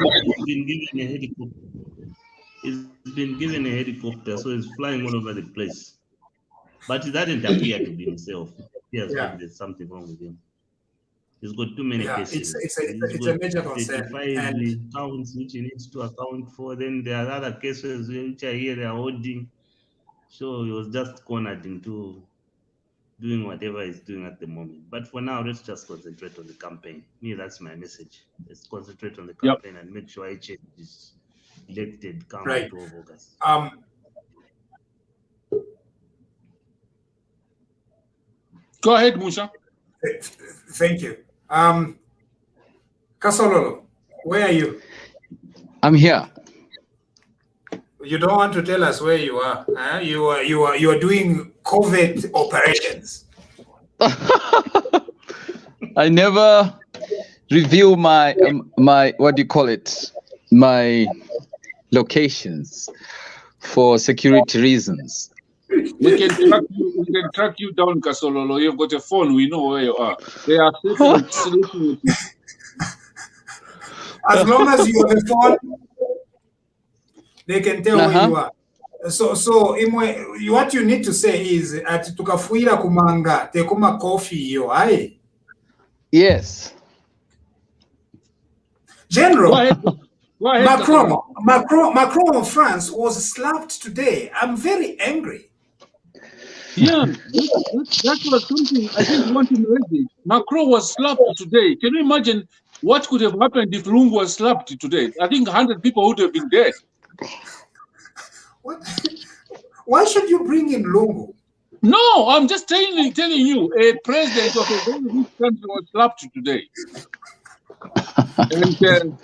been given a helicopter. He's been given a helicopter, so he's flying all over the place. But it doesn't appear to be himself. It appears like there's something wrong with him. He's got too many cases. It's a major concern. 35 counts which he needs to account for. Then there are other cases which are here, they are holding. So he was just cornered into doing whatever he's doing at the moment. But for now, let's just concentrate on the campaign. Me, that's my message. Let's concentrate on the campaign and make sure HH is elected come 12 August. Go ahead, Musa. Thank you. Kasololo, where are you? I'm here. You don't want to tell us where you are. Huh? You are doing covert operations. I never reveal my what do you call it? My locations for security reasons. We can track you down, Kasololo. You've got a phone. We know where you are. They are sleeping. As long as you have a phone, they can tell where you are. So Imwe, what you need to say is at tukafuira kumanga tekuma coffee yo aye. Yes. General, Go ahead, Macron of France was slapped today. I'm very angry. Yeah, that was something I didn't want to raise. Macron was slapped today. Can you imagine what could have happened if Lungu was slapped today? I think 100 people would have been dead. What? Why should you bring in Lungu? No, I'm just telling you, a president of a very rich country was slapped today. And,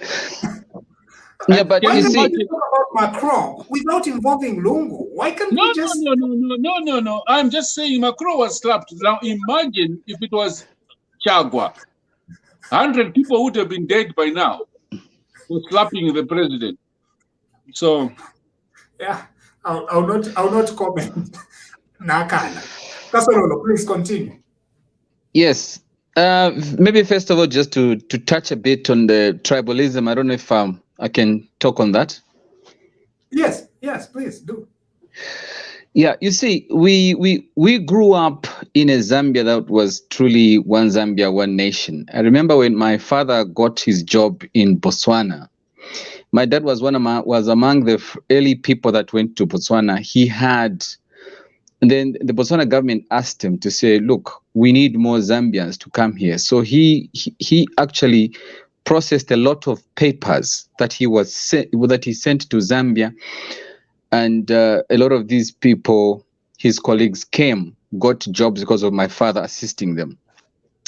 yeah, but why you can't see, we talk about Macron without involving Lungu? Why can't we just? No. I'm just saying Macron was slapped. Now imagine if it was Chagwa. 100 people would have been dead by now for slapping the president. So, yeah, I'll not comment. Nakana. Kasololo, please continue. yes. Maybe first of all, just to touch a bit on the tribalism. I don't know if I can talk on that. Yes, please do. Yeah, you see, we grew up in a Zambia that was truly one Zambia, one nation. I remember when my father got his job in Botswana. My dad was among the early people that went to Botswana. And then the Botswana government asked him to say, look, we need more Zambians to come here. So he actually processed a lot of papers that he sent to Zambia. And a lot of these people, his colleagues, got jobs because of my father assisting them.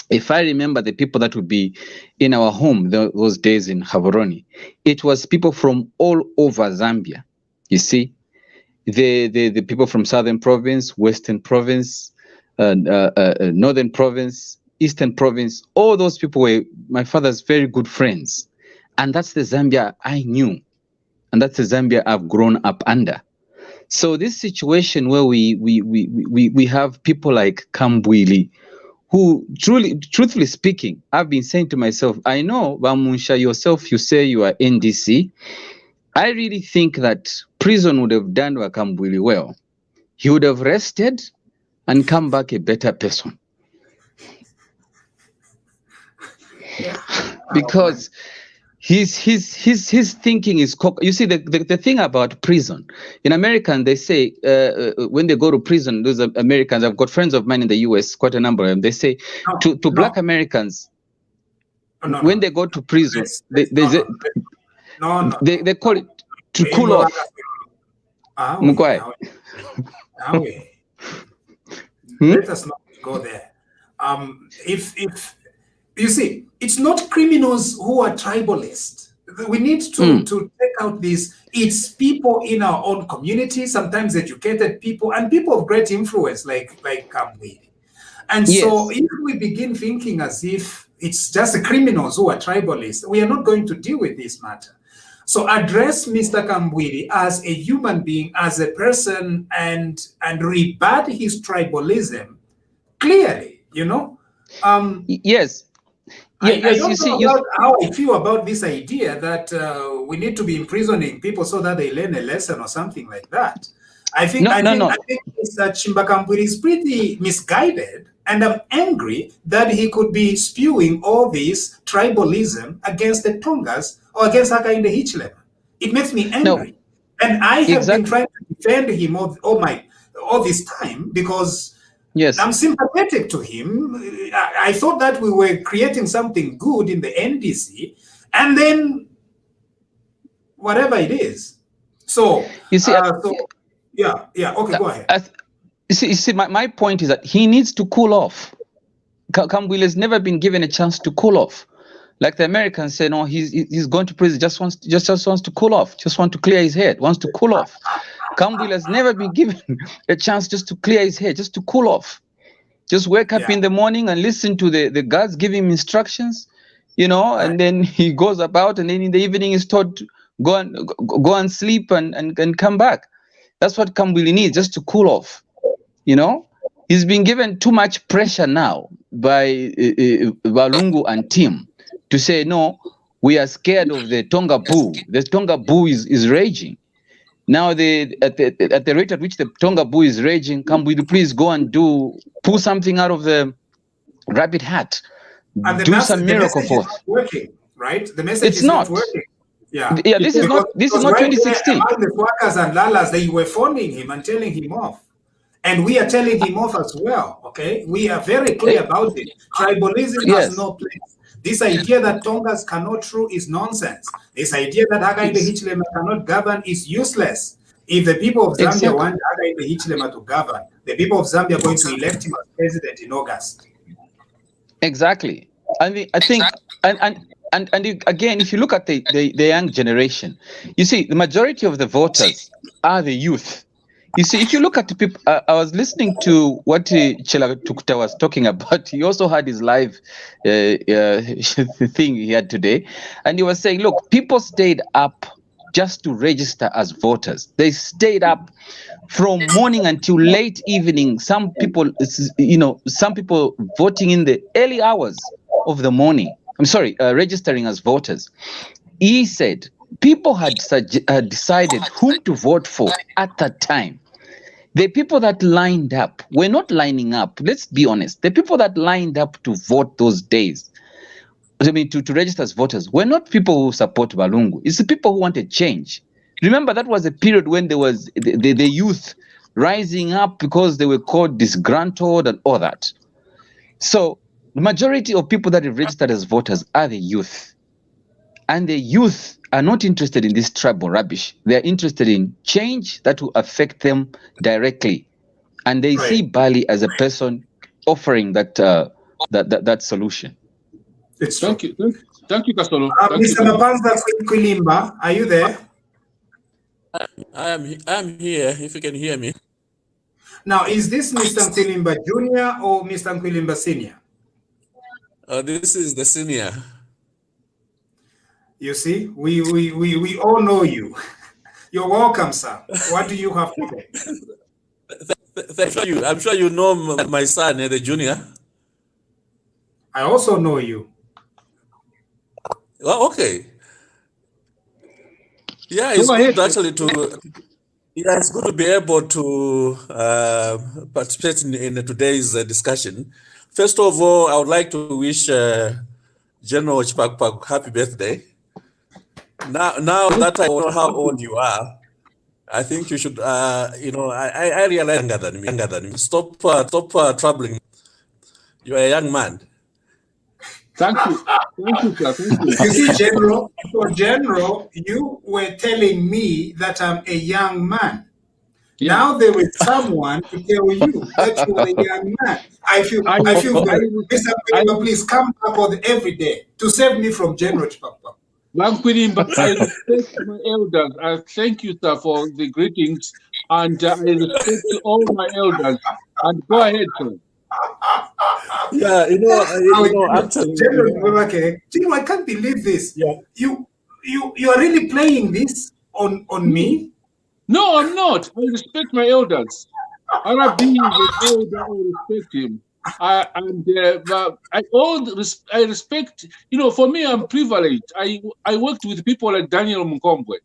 If I remember the people that would be in our home those days in Gaborone, it was people from all over Zambia. You see, the people from Southern Province, Western Province, Northern Province, Eastern Province, all those people were my father's very good friends. And that's the Zambia I knew. And that's the Zambia I've grown up under. So this situation where we have people like Kambwili, who truthfully speaking, I've been saying to myself, I know, Bamunsha, yourself, you say you are NDC. I really think that prison would have done Wakambwili well. He would have rested and come back a better person. Yeah. Because his thinking is, you see, the thing about prison in America, they say when they go to prison, those Americans, I've got friends of mine in the US, quite a number of them, they say to Black Americans, when they go to prison, they call it to cool off. Let us not go there. If you see, it's not criminals who are tribalist. We need to take out this. It's people in our own community, sometimes educated people, and people of great influence like Kamwili. And so if we begin thinking as if it's just the criminals who are tribalist, we are not going to deal with this matter. So address Mr. Kambwili as a human being, as a person, and rebut his tribalism clearly, you know? Yes. I don't know about how I feel about this idea that we need to be imprisoning people so that they learn a lesson or something like that. I think Mr. Chipakupaku is pretty misguided, and I'm angry that he could be spewing all this tribalism against the Tongas or against Hakainde Hichilema. It makes me angry. And I have been trying to defend him all this time because I'm sympathetic to him. I thought that we were creating something good in the NDC, and then whatever it is. So, you see, okay, go ahead. You see, my point is that he needs to cool off. Kamwile has never been given a chance to cool off. Like the Americans say, no, he's going to prison, just wants to cool off, just want to clear his head, wants to cool off. Kamwile has never been given a chance just to clear his head, just to cool off. Just wake up in the morning and listen to the guards give him instructions, and then he goes about, and then in the evening he's told to go and sleep and come back. That's what Kamwile needs, just to cool off. He's been given too much pressure now by Walungu and team to say, no, we are scared of the Tonga Boo. The Tonga Boo is raging. Now, at the rate at which the Tonga Boo is raging, Kamwile please go and pull something out of the rabbit hat, and do some miracle for us. Working, right? The message is not working. Yeah, this is not 2016. Among the Swakas and Lalas, they were phoning him and telling him off, and we are telling him off as well. Okay, we are very clear about it. Tribalism has no place. This idea that Tongas cannot rule is nonsense. This idea that Hakainde Hichilema cannot govern is useless. If the people of Zambia want Hakainde Hichilema to govern, the people of Zambia are going to elect him as president in August. Exactly. I mean, I think, and again, if you look at the young generation, you see the majority of the voters are the youth. You see, if you look at the people, I was listening to what Chela Tukta was talking about. He also had his live thing he had today. And he was saying, look, people stayed up just to register as voters. They stayed up from morning until late evening. Some people, some people voting in the early hours of the morning. I'm sorry, registering as voters. He said people had decided whom to vote for at that time. The people that lined up were not lining up. Let's be honest. The people that lined up to vote those days, I mean, to register as voters, were not people who support Walungu. It's the people who wanted change. Remember, that was a period when there was the youth rising up because they were called disgruntled and all that. So the majority of people that have registered as voters are the youth. And the youth are not interested in this tribal rubbish. They're interested in change that will affect them directly. And they see Bali as a person offering that solution. Thank you, Kasolo. Mr. Mapanza Kwilimba, are you there? I am here, if you can hear me. Now, is this Mr. Kwilimba Jr. or Mr. Kwilimba Senior? This is the senior. You see, we all know you. You're welcome, sir. What do you have to say? Thank you. I'm sure you know my son, the junior. I also know you. Well, okay. Yeah, it's good actually it's good to be able to participate in today's discussion. First of all, I would like to wish General Chipakupaku happy birthday. Now that I know how old you are, I think you should, I realize younger than me. Stop troubling. You are a young man. Thank you. Thank you, sir. Thank you. You see, General, you were telling me that I'm a young man. Yeah. Now there is someone to tell you that you are a young man. I feel good. Mr. Kwilimba, please come back every day to save me from General Chipakupaku. But I respect my elders. I thank you, sir, for the greetings, and I respect all my elders. And go ahead, sir. Yeah, actually, General, I can't believe this. Yeah. You are really playing this on me? No, I'm not. I respect my elders. Arabi is an elder. I respect him. I respect. For me, I'm privileged. I worked with people like Daniel Mukombwe,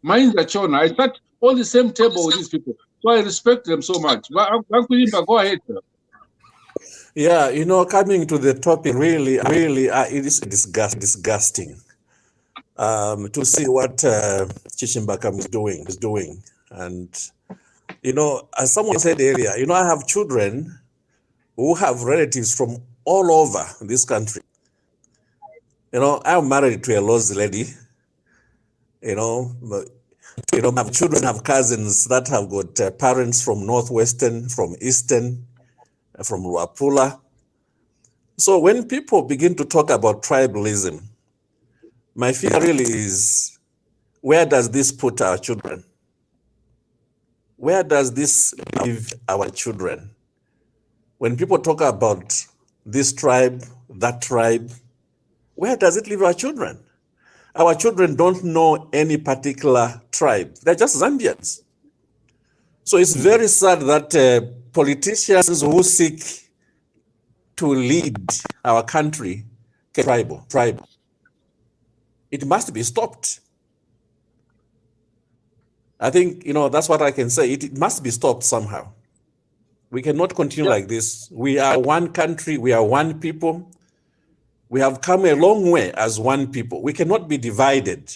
Mainza Chona. I sat on the same table with these people, so I respect them so much. Go ahead, sir. Yeah, coming to the topic, really, it is disgusting to see what Chichimbakam is doing. And, as someone said earlier, I have children who have relatives from all over this country. I'm married to a lost lady. My children have cousins that have got parents from Northwestern, from Eastern, from Luapula. So when people begin to talk about tribalism, my fear really is, where does this put our children? Where does this leave our children? When people talk about this tribe, that tribe, where does it leave our children? Our children don't know any particular tribe. They're just Zambians. So it's very sad that politicians who seek to lead our country get tribal. It must be stopped. I think, that's what I can say. It must be stopped somehow. We cannot continue like this. We are one country. We are one people. We have come a long way as one people. We cannot be divided.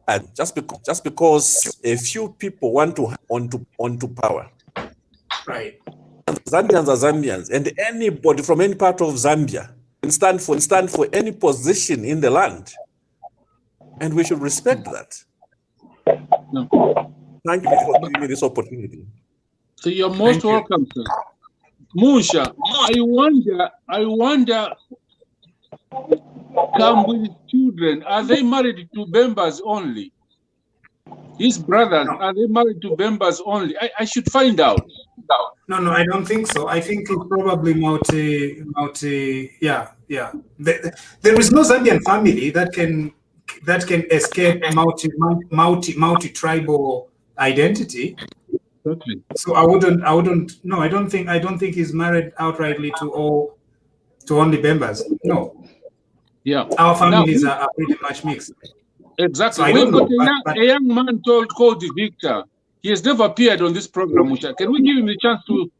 And just because a few people want to onto power. Right. Zambians are Zambians, and anybody from any part of Zambia can stand for any position in the land, and we should respect that. Thank you for giving me this opportunity. So you're most welcome, sir. Musha, I wonder, come with children, are they married to Bembas only? His brothers, are they married to Bembas only? I should find out. No, I don't think so. I think it's probably multi. Yeah. There is no Zambian family that can escape multi-tribal identity. Okay. So I wouldn't. No, I don't think he's married outrightly to only Bembas. No. Yeah. Our families are pretty much mixed. Exactly. So We've got a young man called Victor. He has never appeared on this program, Musha. Can we give him the chance to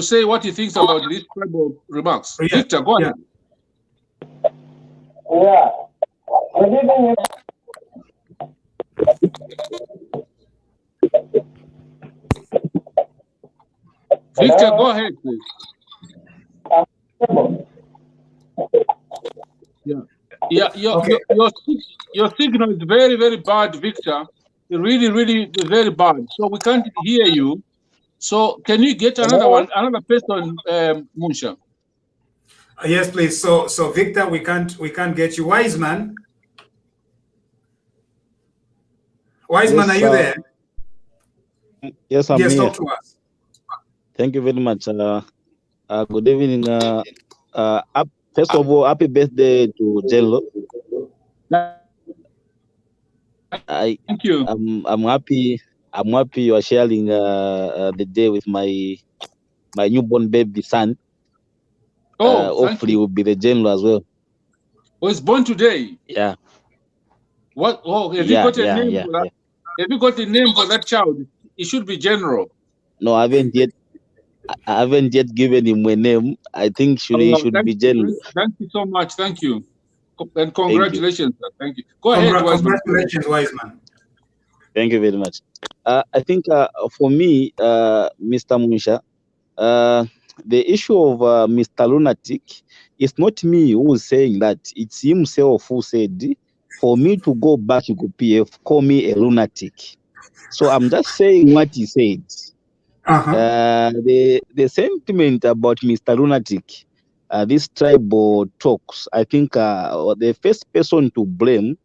say what he thinks about these tribal remarks? Yeah. Victor, go ahead. Yeah. Victor, go ahead, please. Yeah. Your signal is very, very bad, Victor. Really, really very bad. So we can't hear you. So can you get another person, Musha? Yes, please. So Victor, we can't get you. Wiseman, yes, are you there? Yes, I'm here. Talk to us. Thank you very much. Good evening. First of all, happy birthday to Jello. Thank you. I'm happy. I'm happy you are sharing the day with my newborn baby son. Hopefully, will be the Jello as well. Oh, he's born today. Yeah. What? Oh, have you got a name for that? Yeah. Have you got a name for that child? It should be General. No, I haven't yet given him a name. I think he should be General. Thank you so much. Thank you. And congratulations. Thank you. Go ahead, Wiseman. Congratulations, Wiseman. Thank you very much. I think for me, Mr. Musha, the issue of Mr. Lunatic, it's not me who is saying that. It's himself who said, for me to go back to PF, call me a lunatic. So I'm just saying what he said. The sentiment about Mr. Lunatic, this tribal talks, I think the first person to blame,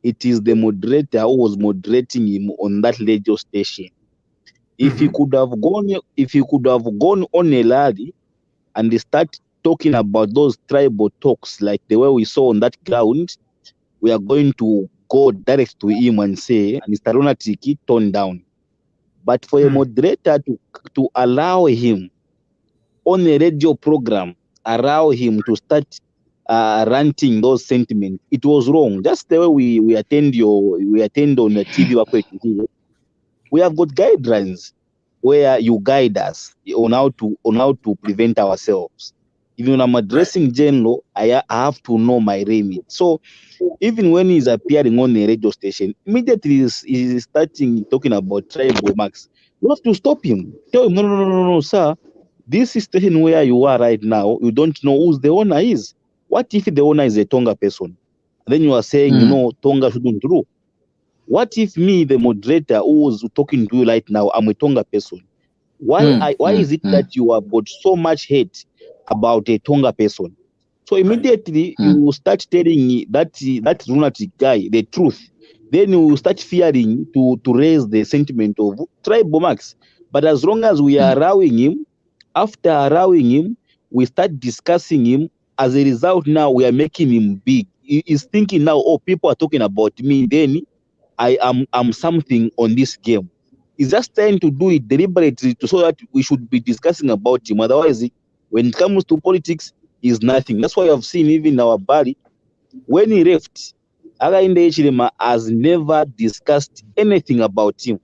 it is the moderator who was moderating him on that radio station. If he could have gone on a rally and start talking about those tribal talks like the way we saw on that ground, we are going to go direct to him and say, Mr. Lunatic, tone down. But for a moderator to allow him on a radio program allow him to start ranting those sentiments. It was wrong. Just the way we attend on the TV here. We have got guidelines where you guide us on how to prevent ourselves. Even when I'm addressing general, I have to know my remit. So even when he's appearing on a radio station, immediately he's starting talking about tribal marks. You have to stop him. Tell him, no, sir. This is station where you are right now. You don't know who the owner is. What if the owner is a Tonga person? Then you are saying, Tonga shouldn't rule. What if me, the moderator who was talking to you right now, I'm a Tonga person? Why is it that you have got so much hate about a Tonga person? So immediately you start telling that lunatic guy the truth. Then you start fearing to raise the sentiment of tribal marks. But as long as we are allowing him, after allowing him, we start discussing him. As a result, now we are making him big. He is thinking now, oh, people are talking about me. Then I'm something on this game. He's just trying to do it deliberately so that we should be discussing about him. Otherwise, when it comes to politics, he's nothing. That's why I've seen even our Bali, when he left, Againde Hichilema has never discussed anything about him.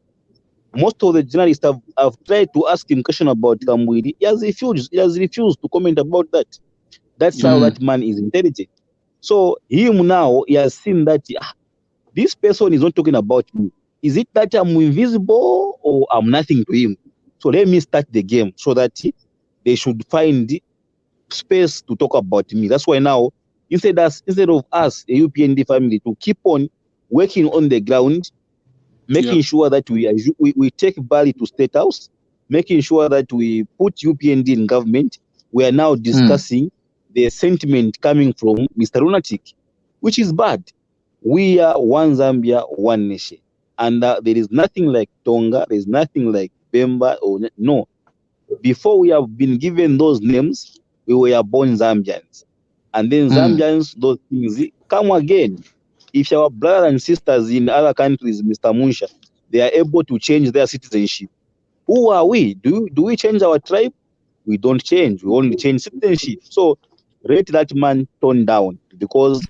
Most of the journalists have tried to ask him question about Kamwidi. He has refused to comment about that. That's how that man is intelligent. So him now, he has seen that this person is not talking about me. Is it that I'm invisible or I'm nothing to him? So let me start the game so that they should find space to talk about me. That's why now, instead of us, a UPND family, to keep on working on the ground, making sure that we take Bali to State House, making sure that we put UPND in government, we are now discussing the sentiment coming from Mr. Lunatic, which is bad. We are one Zambia, one nation. And there is nothing like Tonga, there is nothing like Bemba, no. Before we have been given those names, we were born Zambians. And then Zambians, those things come again. If our brothers and sisters in other countries, Mr. Munsha, they are able to change their citizenship, who are we? Do we change our tribe? We don't change. We only change citizenship. So let that man tone down, because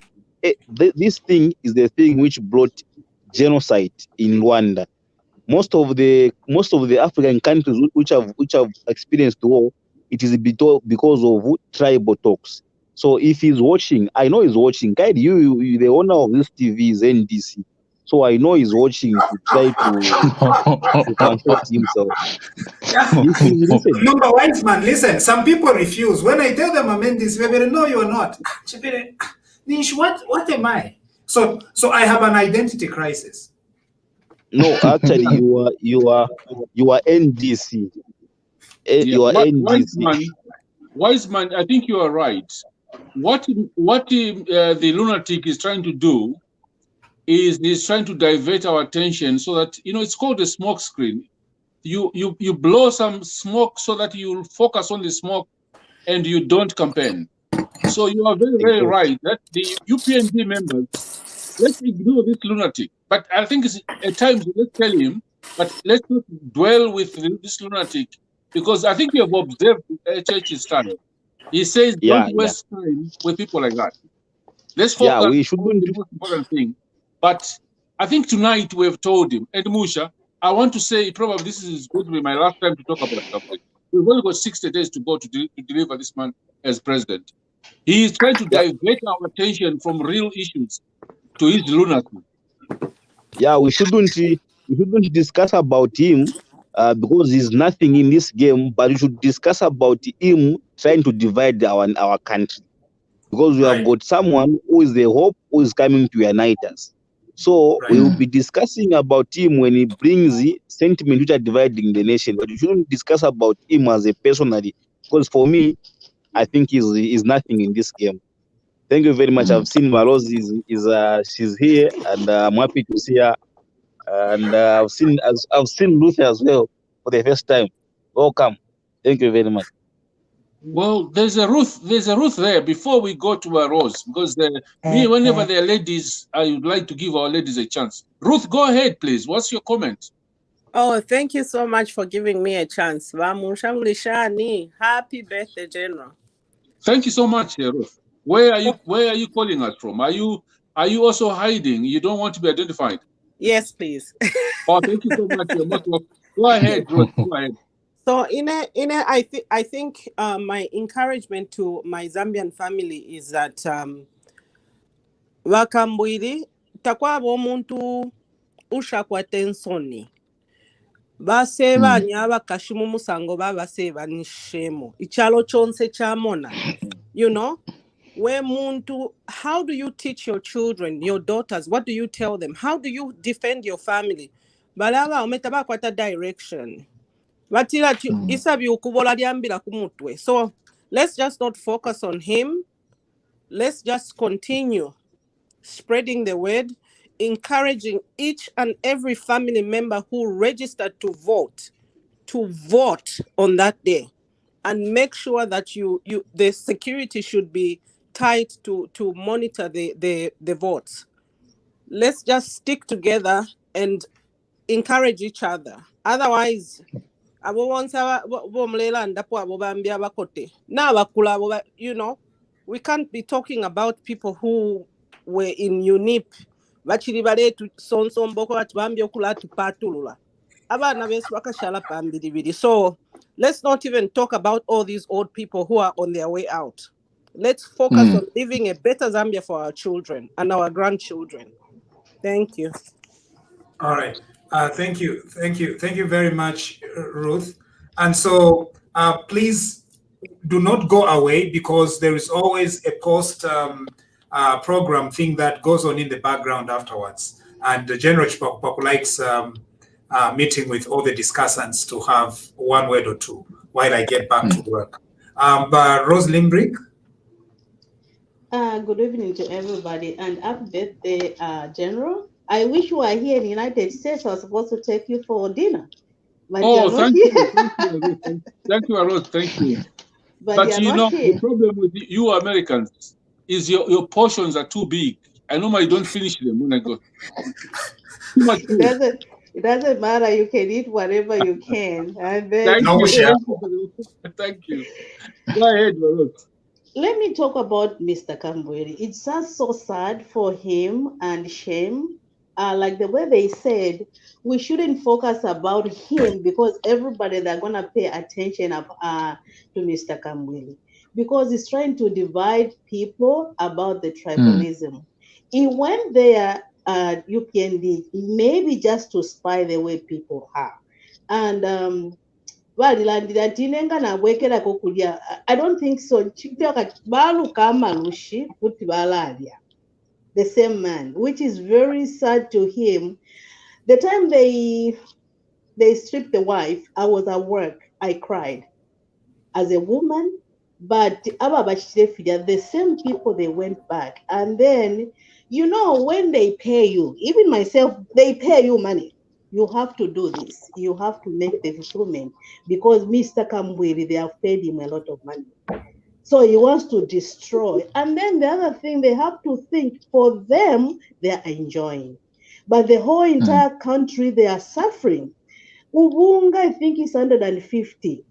this thing is the thing which brought genocide in Rwanda. Most of the African countries which have experienced war, it is because of tribal talks. So if he's watching, I know he's watching. Guide, you the owner of this TV is NDC. So I know he's watching to try to comfort himself. Number wise man, listen, some people refuse. When I tell them I'm NDC, no, you're not. Nish, what am I? So I have an identity crisis. No, actually, you are NDC. You are NDC. Wise man, I think you are right. What the lunatic is trying to do is he's trying to divert our attention so that it's called a smoke screen. You blow some smoke so that you focus on the smoke and you don't campaign. So you are very, very right that the UPND members, let's ignore this lunatic. But I think at times let's tell him, but let's not dwell with this lunatic, because I think you have observed HH's style. He says, don't waste time with people like that. Let's focus on the most important thing. But I think tonight we have told him, and Musha, I want to say probably this is going to be my last time to talk about something. We've only got 60 days to go to deliver this man as president. He is trying to divert our attention from real issues to his lunacy. Yeah, we shouldn't discuss about him because he's nothing in this game, but we should discuss about him trying to divide our country. Because we have got someone who is the hope, who is coming to unite us. So we will be discussing about him when he brings the sentiment which are dividing the nation. But you shouldn't discuss about him as a personality, because for me, I think he's nothing in this game. Thank you very much. I've seen Maros she's here, and I'm happy to see her. And I've seen Ruth as well for the first time. Welcome. Thank you very much. Well, there's a Ruth there before we go to Rose, because whenever there are ladies, I would like to give our ladies a chance. Ruth, go ahead, please. What's your comment? Oh, thank you so much for giving me a chance. Happy birthday, General. Thank you so much, Ruth. Where are you calling us from? Are you also hiding? You don't want to be identified? Yes, please. Oh, thank you so much. You're most welcome. Go ahead, Ruth. Go ahead. So I think my encouragement to my Zambian family is that wakambwili takwaba omuntu ushakwata ensoni baseebanya bakashimu musango babaseeba nishemo ikyalo kyonse kyamona, you know. Where muntu, how do you teach your children, your daughters? What do you tell them? How do you defend your family? Balaba ometa bakwata direction. Batira isabi ukubola lyambira kumutwe. So let's just not focus on him. Let's just continue spreading the word, encouraging each and every family member who registered to vote on that day, and make sure that the security should be tight to monitor the votes. Let's just stick together and encourage each other. Otherwise, you know, we can't be talking about people who were in UNIP. So let's not even talk about all these old people who are on their way out. Let's focus on living a better Zambia for our children and our grandchildren. Thank you. All right. Thank you very much, Ruth. And so please do not go away, because there is always a post program thing that goes on in the background afterwards. And General Chipakupaku likes meeting with all the discussants to have one word or two while I get back to work. But Rose Limbrick. Good evening to everybody, and happy birthday, General. I wish you were here in the United States. I was supposed to take you for dinner. But Thank you. Thank you, Rose. Thank you. But you know, the problem with you Americans is your portions are too big. I normally don't finish them when I go. Too much food. It doesn't matter. You can eat whatever you can. And then Thank you. Go ahead, Rose. Let me talk about Mr. Kambweri. It's just so sad for him and shame. Like the way they said, we shouldn't focus about him, because everybody, they're going to pay attention to Mr. Kambweri, because he's trying to divide people about the tribalism. He went there at UPND maybe just to spy the way people are. And I don't think so. The same man, which is very sad to him. The time they stripped the wife, I was at work. I cried as a woman. But the same people, they went back. And then, you know, when they pay you, even myself, they pay you money. You have to do this. You have to make the fulfillment, because Mr. Kambweri, they have paid him a lot of money. So he wants to destroy. And then the other thing, they have to think, for them, they are enjoying. But the whole entire country, they are suffering. Ubunga, I think, is 150.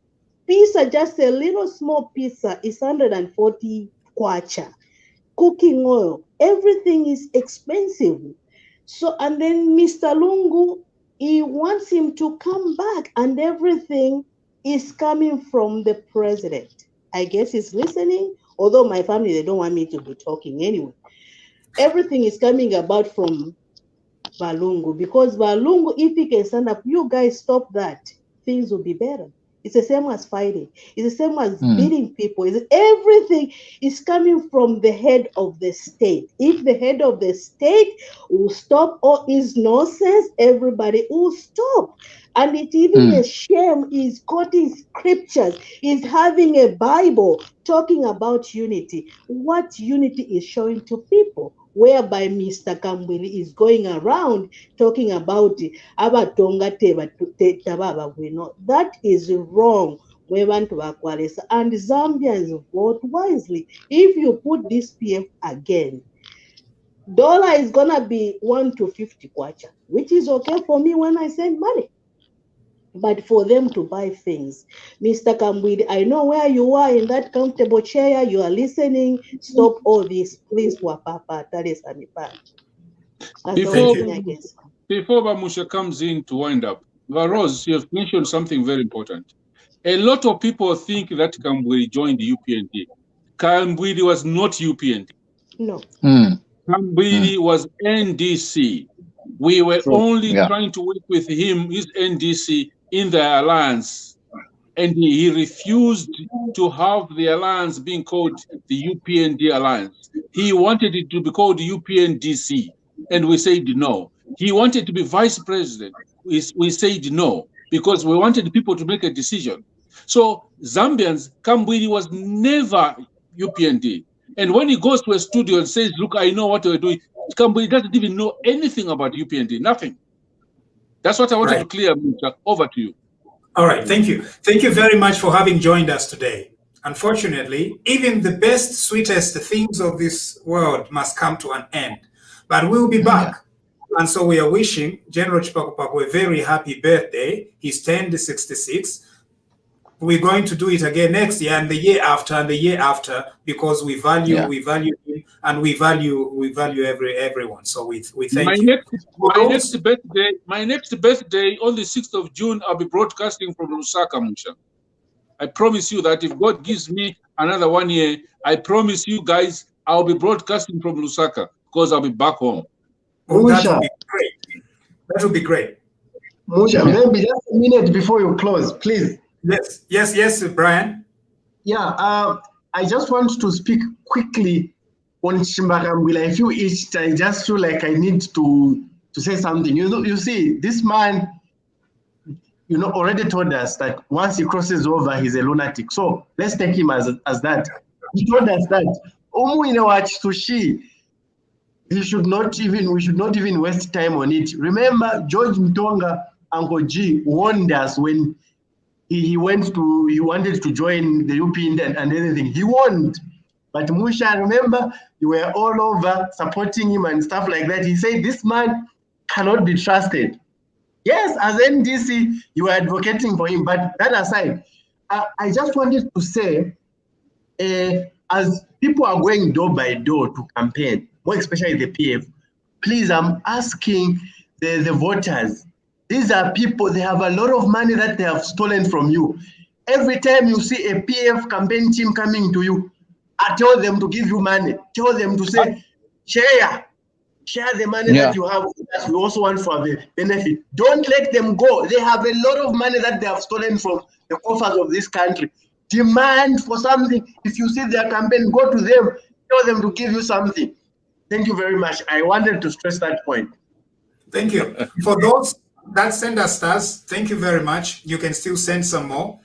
Pizza, just a little small pizza, is 140 kwacha. Cooking oil, everything is expensive. So, and then Mr. Lungu, he wants him to come back, and everything is coming from the president. I guess he's listening, although my family, they don't want me to be talking anyway. Everything is coming about from Balungu, because Balungu, if he can stand up, you guys stop that, things will be better. It's the same as fighting. It's the same as beating people. Everything is coming from the head of the state. If the head of the state will stop all his nonsense, everybody will stop. And it's even a shame he's quoting scriptures. He's having a Bible talking about unity. What unity is showing to people? Whereby Mr. Kambweri is going around talking about abatonga that is wrong. And Zambians vote wisely. If you put this PF again, dollar is gonna be 1 to 50 kwacha, which is okay for me when I send money. but for them to buy things. Mr. Kambwidi, I know where you are in that comfortable chair, you are listening. Stop all this, please. Wapapa, that is Anipa. That's the only thing I can say. Before Bamusha comes in to wind up, Rose, you have mentioned something very important. A lot of people think that Kambwidi joined the UPND. Kambwidi was not UPND. No. Kambwidi was NDC. We were only trying to work with him, his NDC, in the alliance. And he refused to have the alliance being called the UPND alliance. He wanted it to be called UPNDC, and we said no. He wanted to be vice president. We said no, because we wanted people to make a decision. So Zambians, Kambwidi was never UPND. And when he goes to a studio and says, look, I know what we're doing, Kambwidi doesn't even know anything about UPND, nothing. That's what I wanted to clear, Mucha. Over to you. All right, thank you. Thank you very much for having joined us today. Unfortunately, even the best, sweetest things of this world must come to an end. But we'll be back. And so we are wishing General Chipakupaku a very happy birthday. He's turned 66. We're going to do it again next year and the year after and the year after, because we value him and we value everyone. So we thank you. My next birthday on the 6th of June, I'll be broadcasting from Lusaka, Musha. I promise you that if God gives me another 1 year, I promise you guys I'll be broadcasting from Lusaka, because I'll be back home. Oh, that would be great. That would be great. Musha, maybe just a minute before you close, please. Yes, Brian. Yeah, I just want to speak quickly on Chimbakambwila. I feel I just feel like I need to say something. You see, this man, already told us that once he crosses over, he's a lunatic. So let's take him as that. He told us that we should not even waste time on it. Remember, George Mtonga, Uncle G, warned us when he wanted to join the UPND and anything. He warned. But Musha, remember, you were all over supporting him and stuff like that. He said this man cannot be trusted. Yes, as NDC, you were advocating for him. But that aside, I just wanted to say, as people are going door by door to campaign, more especially the PF, please, I'm asking the voters. These are people, they have a lot of money that they have stolen from you. Every time you see a PF campaign team coming to you, I tell them to give you money. Tell them to say, share the money that you have. We also want for the benefit. Don't let them go. They have a lot of money that they have stolen from the coffers of this country. Demand for something. If you see their campaign, go to them. Tell them to give you something. Thank you very much. I wanted to stress that point. Thank you. For those that send us stars, thank you very much. You can still send some more.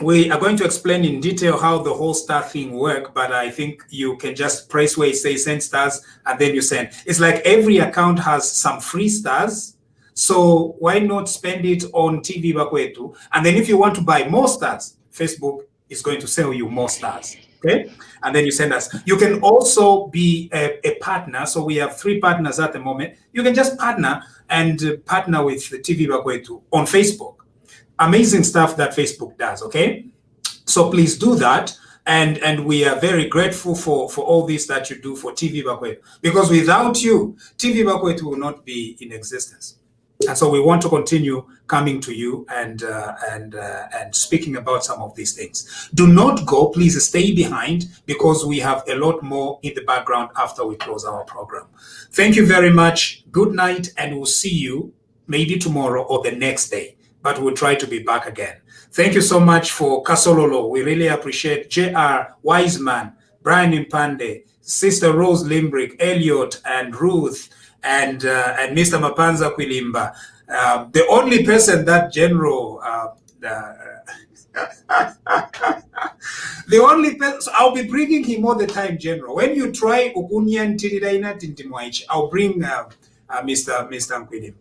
We are going to explain in detail how the whole star thing works, but I think you can just press where it says send stars and then you send. It's like every account has some free stars, so why not spend it on TV Bakwetu? And then if you want to buy more stars, Facebook is going to sell you more stars. Okay, and then you send us. You can also be a partner. So we have 3 partners at the moment. You can just partner with the TV Bakwetu on Facebook. Amazing stuff that Facebook does. Okay, so please do that, and we are very grateful for all this that you do for TV Bakwetu, because without you, TV Bakwetu will not be in existence. And so we want to continue coming to you and speaking about some of these things. Do not go, please stay behind, because we have a lot more in the background after we close our program. Thank you very much. Good night, and we'll see you maybe tomorrow or the next day, but we'll try to be back again. Thank you so much for Kasololo. We really appreciate JR, Wiseman, Brian Impande, Sister Rose Limbrick, Elliot, and Ruth, and Mr. Mapanza Kwilimba. The only person that General, the only person, I'll be bringing him all the time, General. When you try Ukunyan Tiridaina Tintimwaichi, I'll bring Mr. Kwilimba.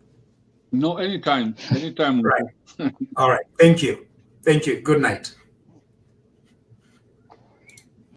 No, anytime. Right. All right. Thank you. Good night.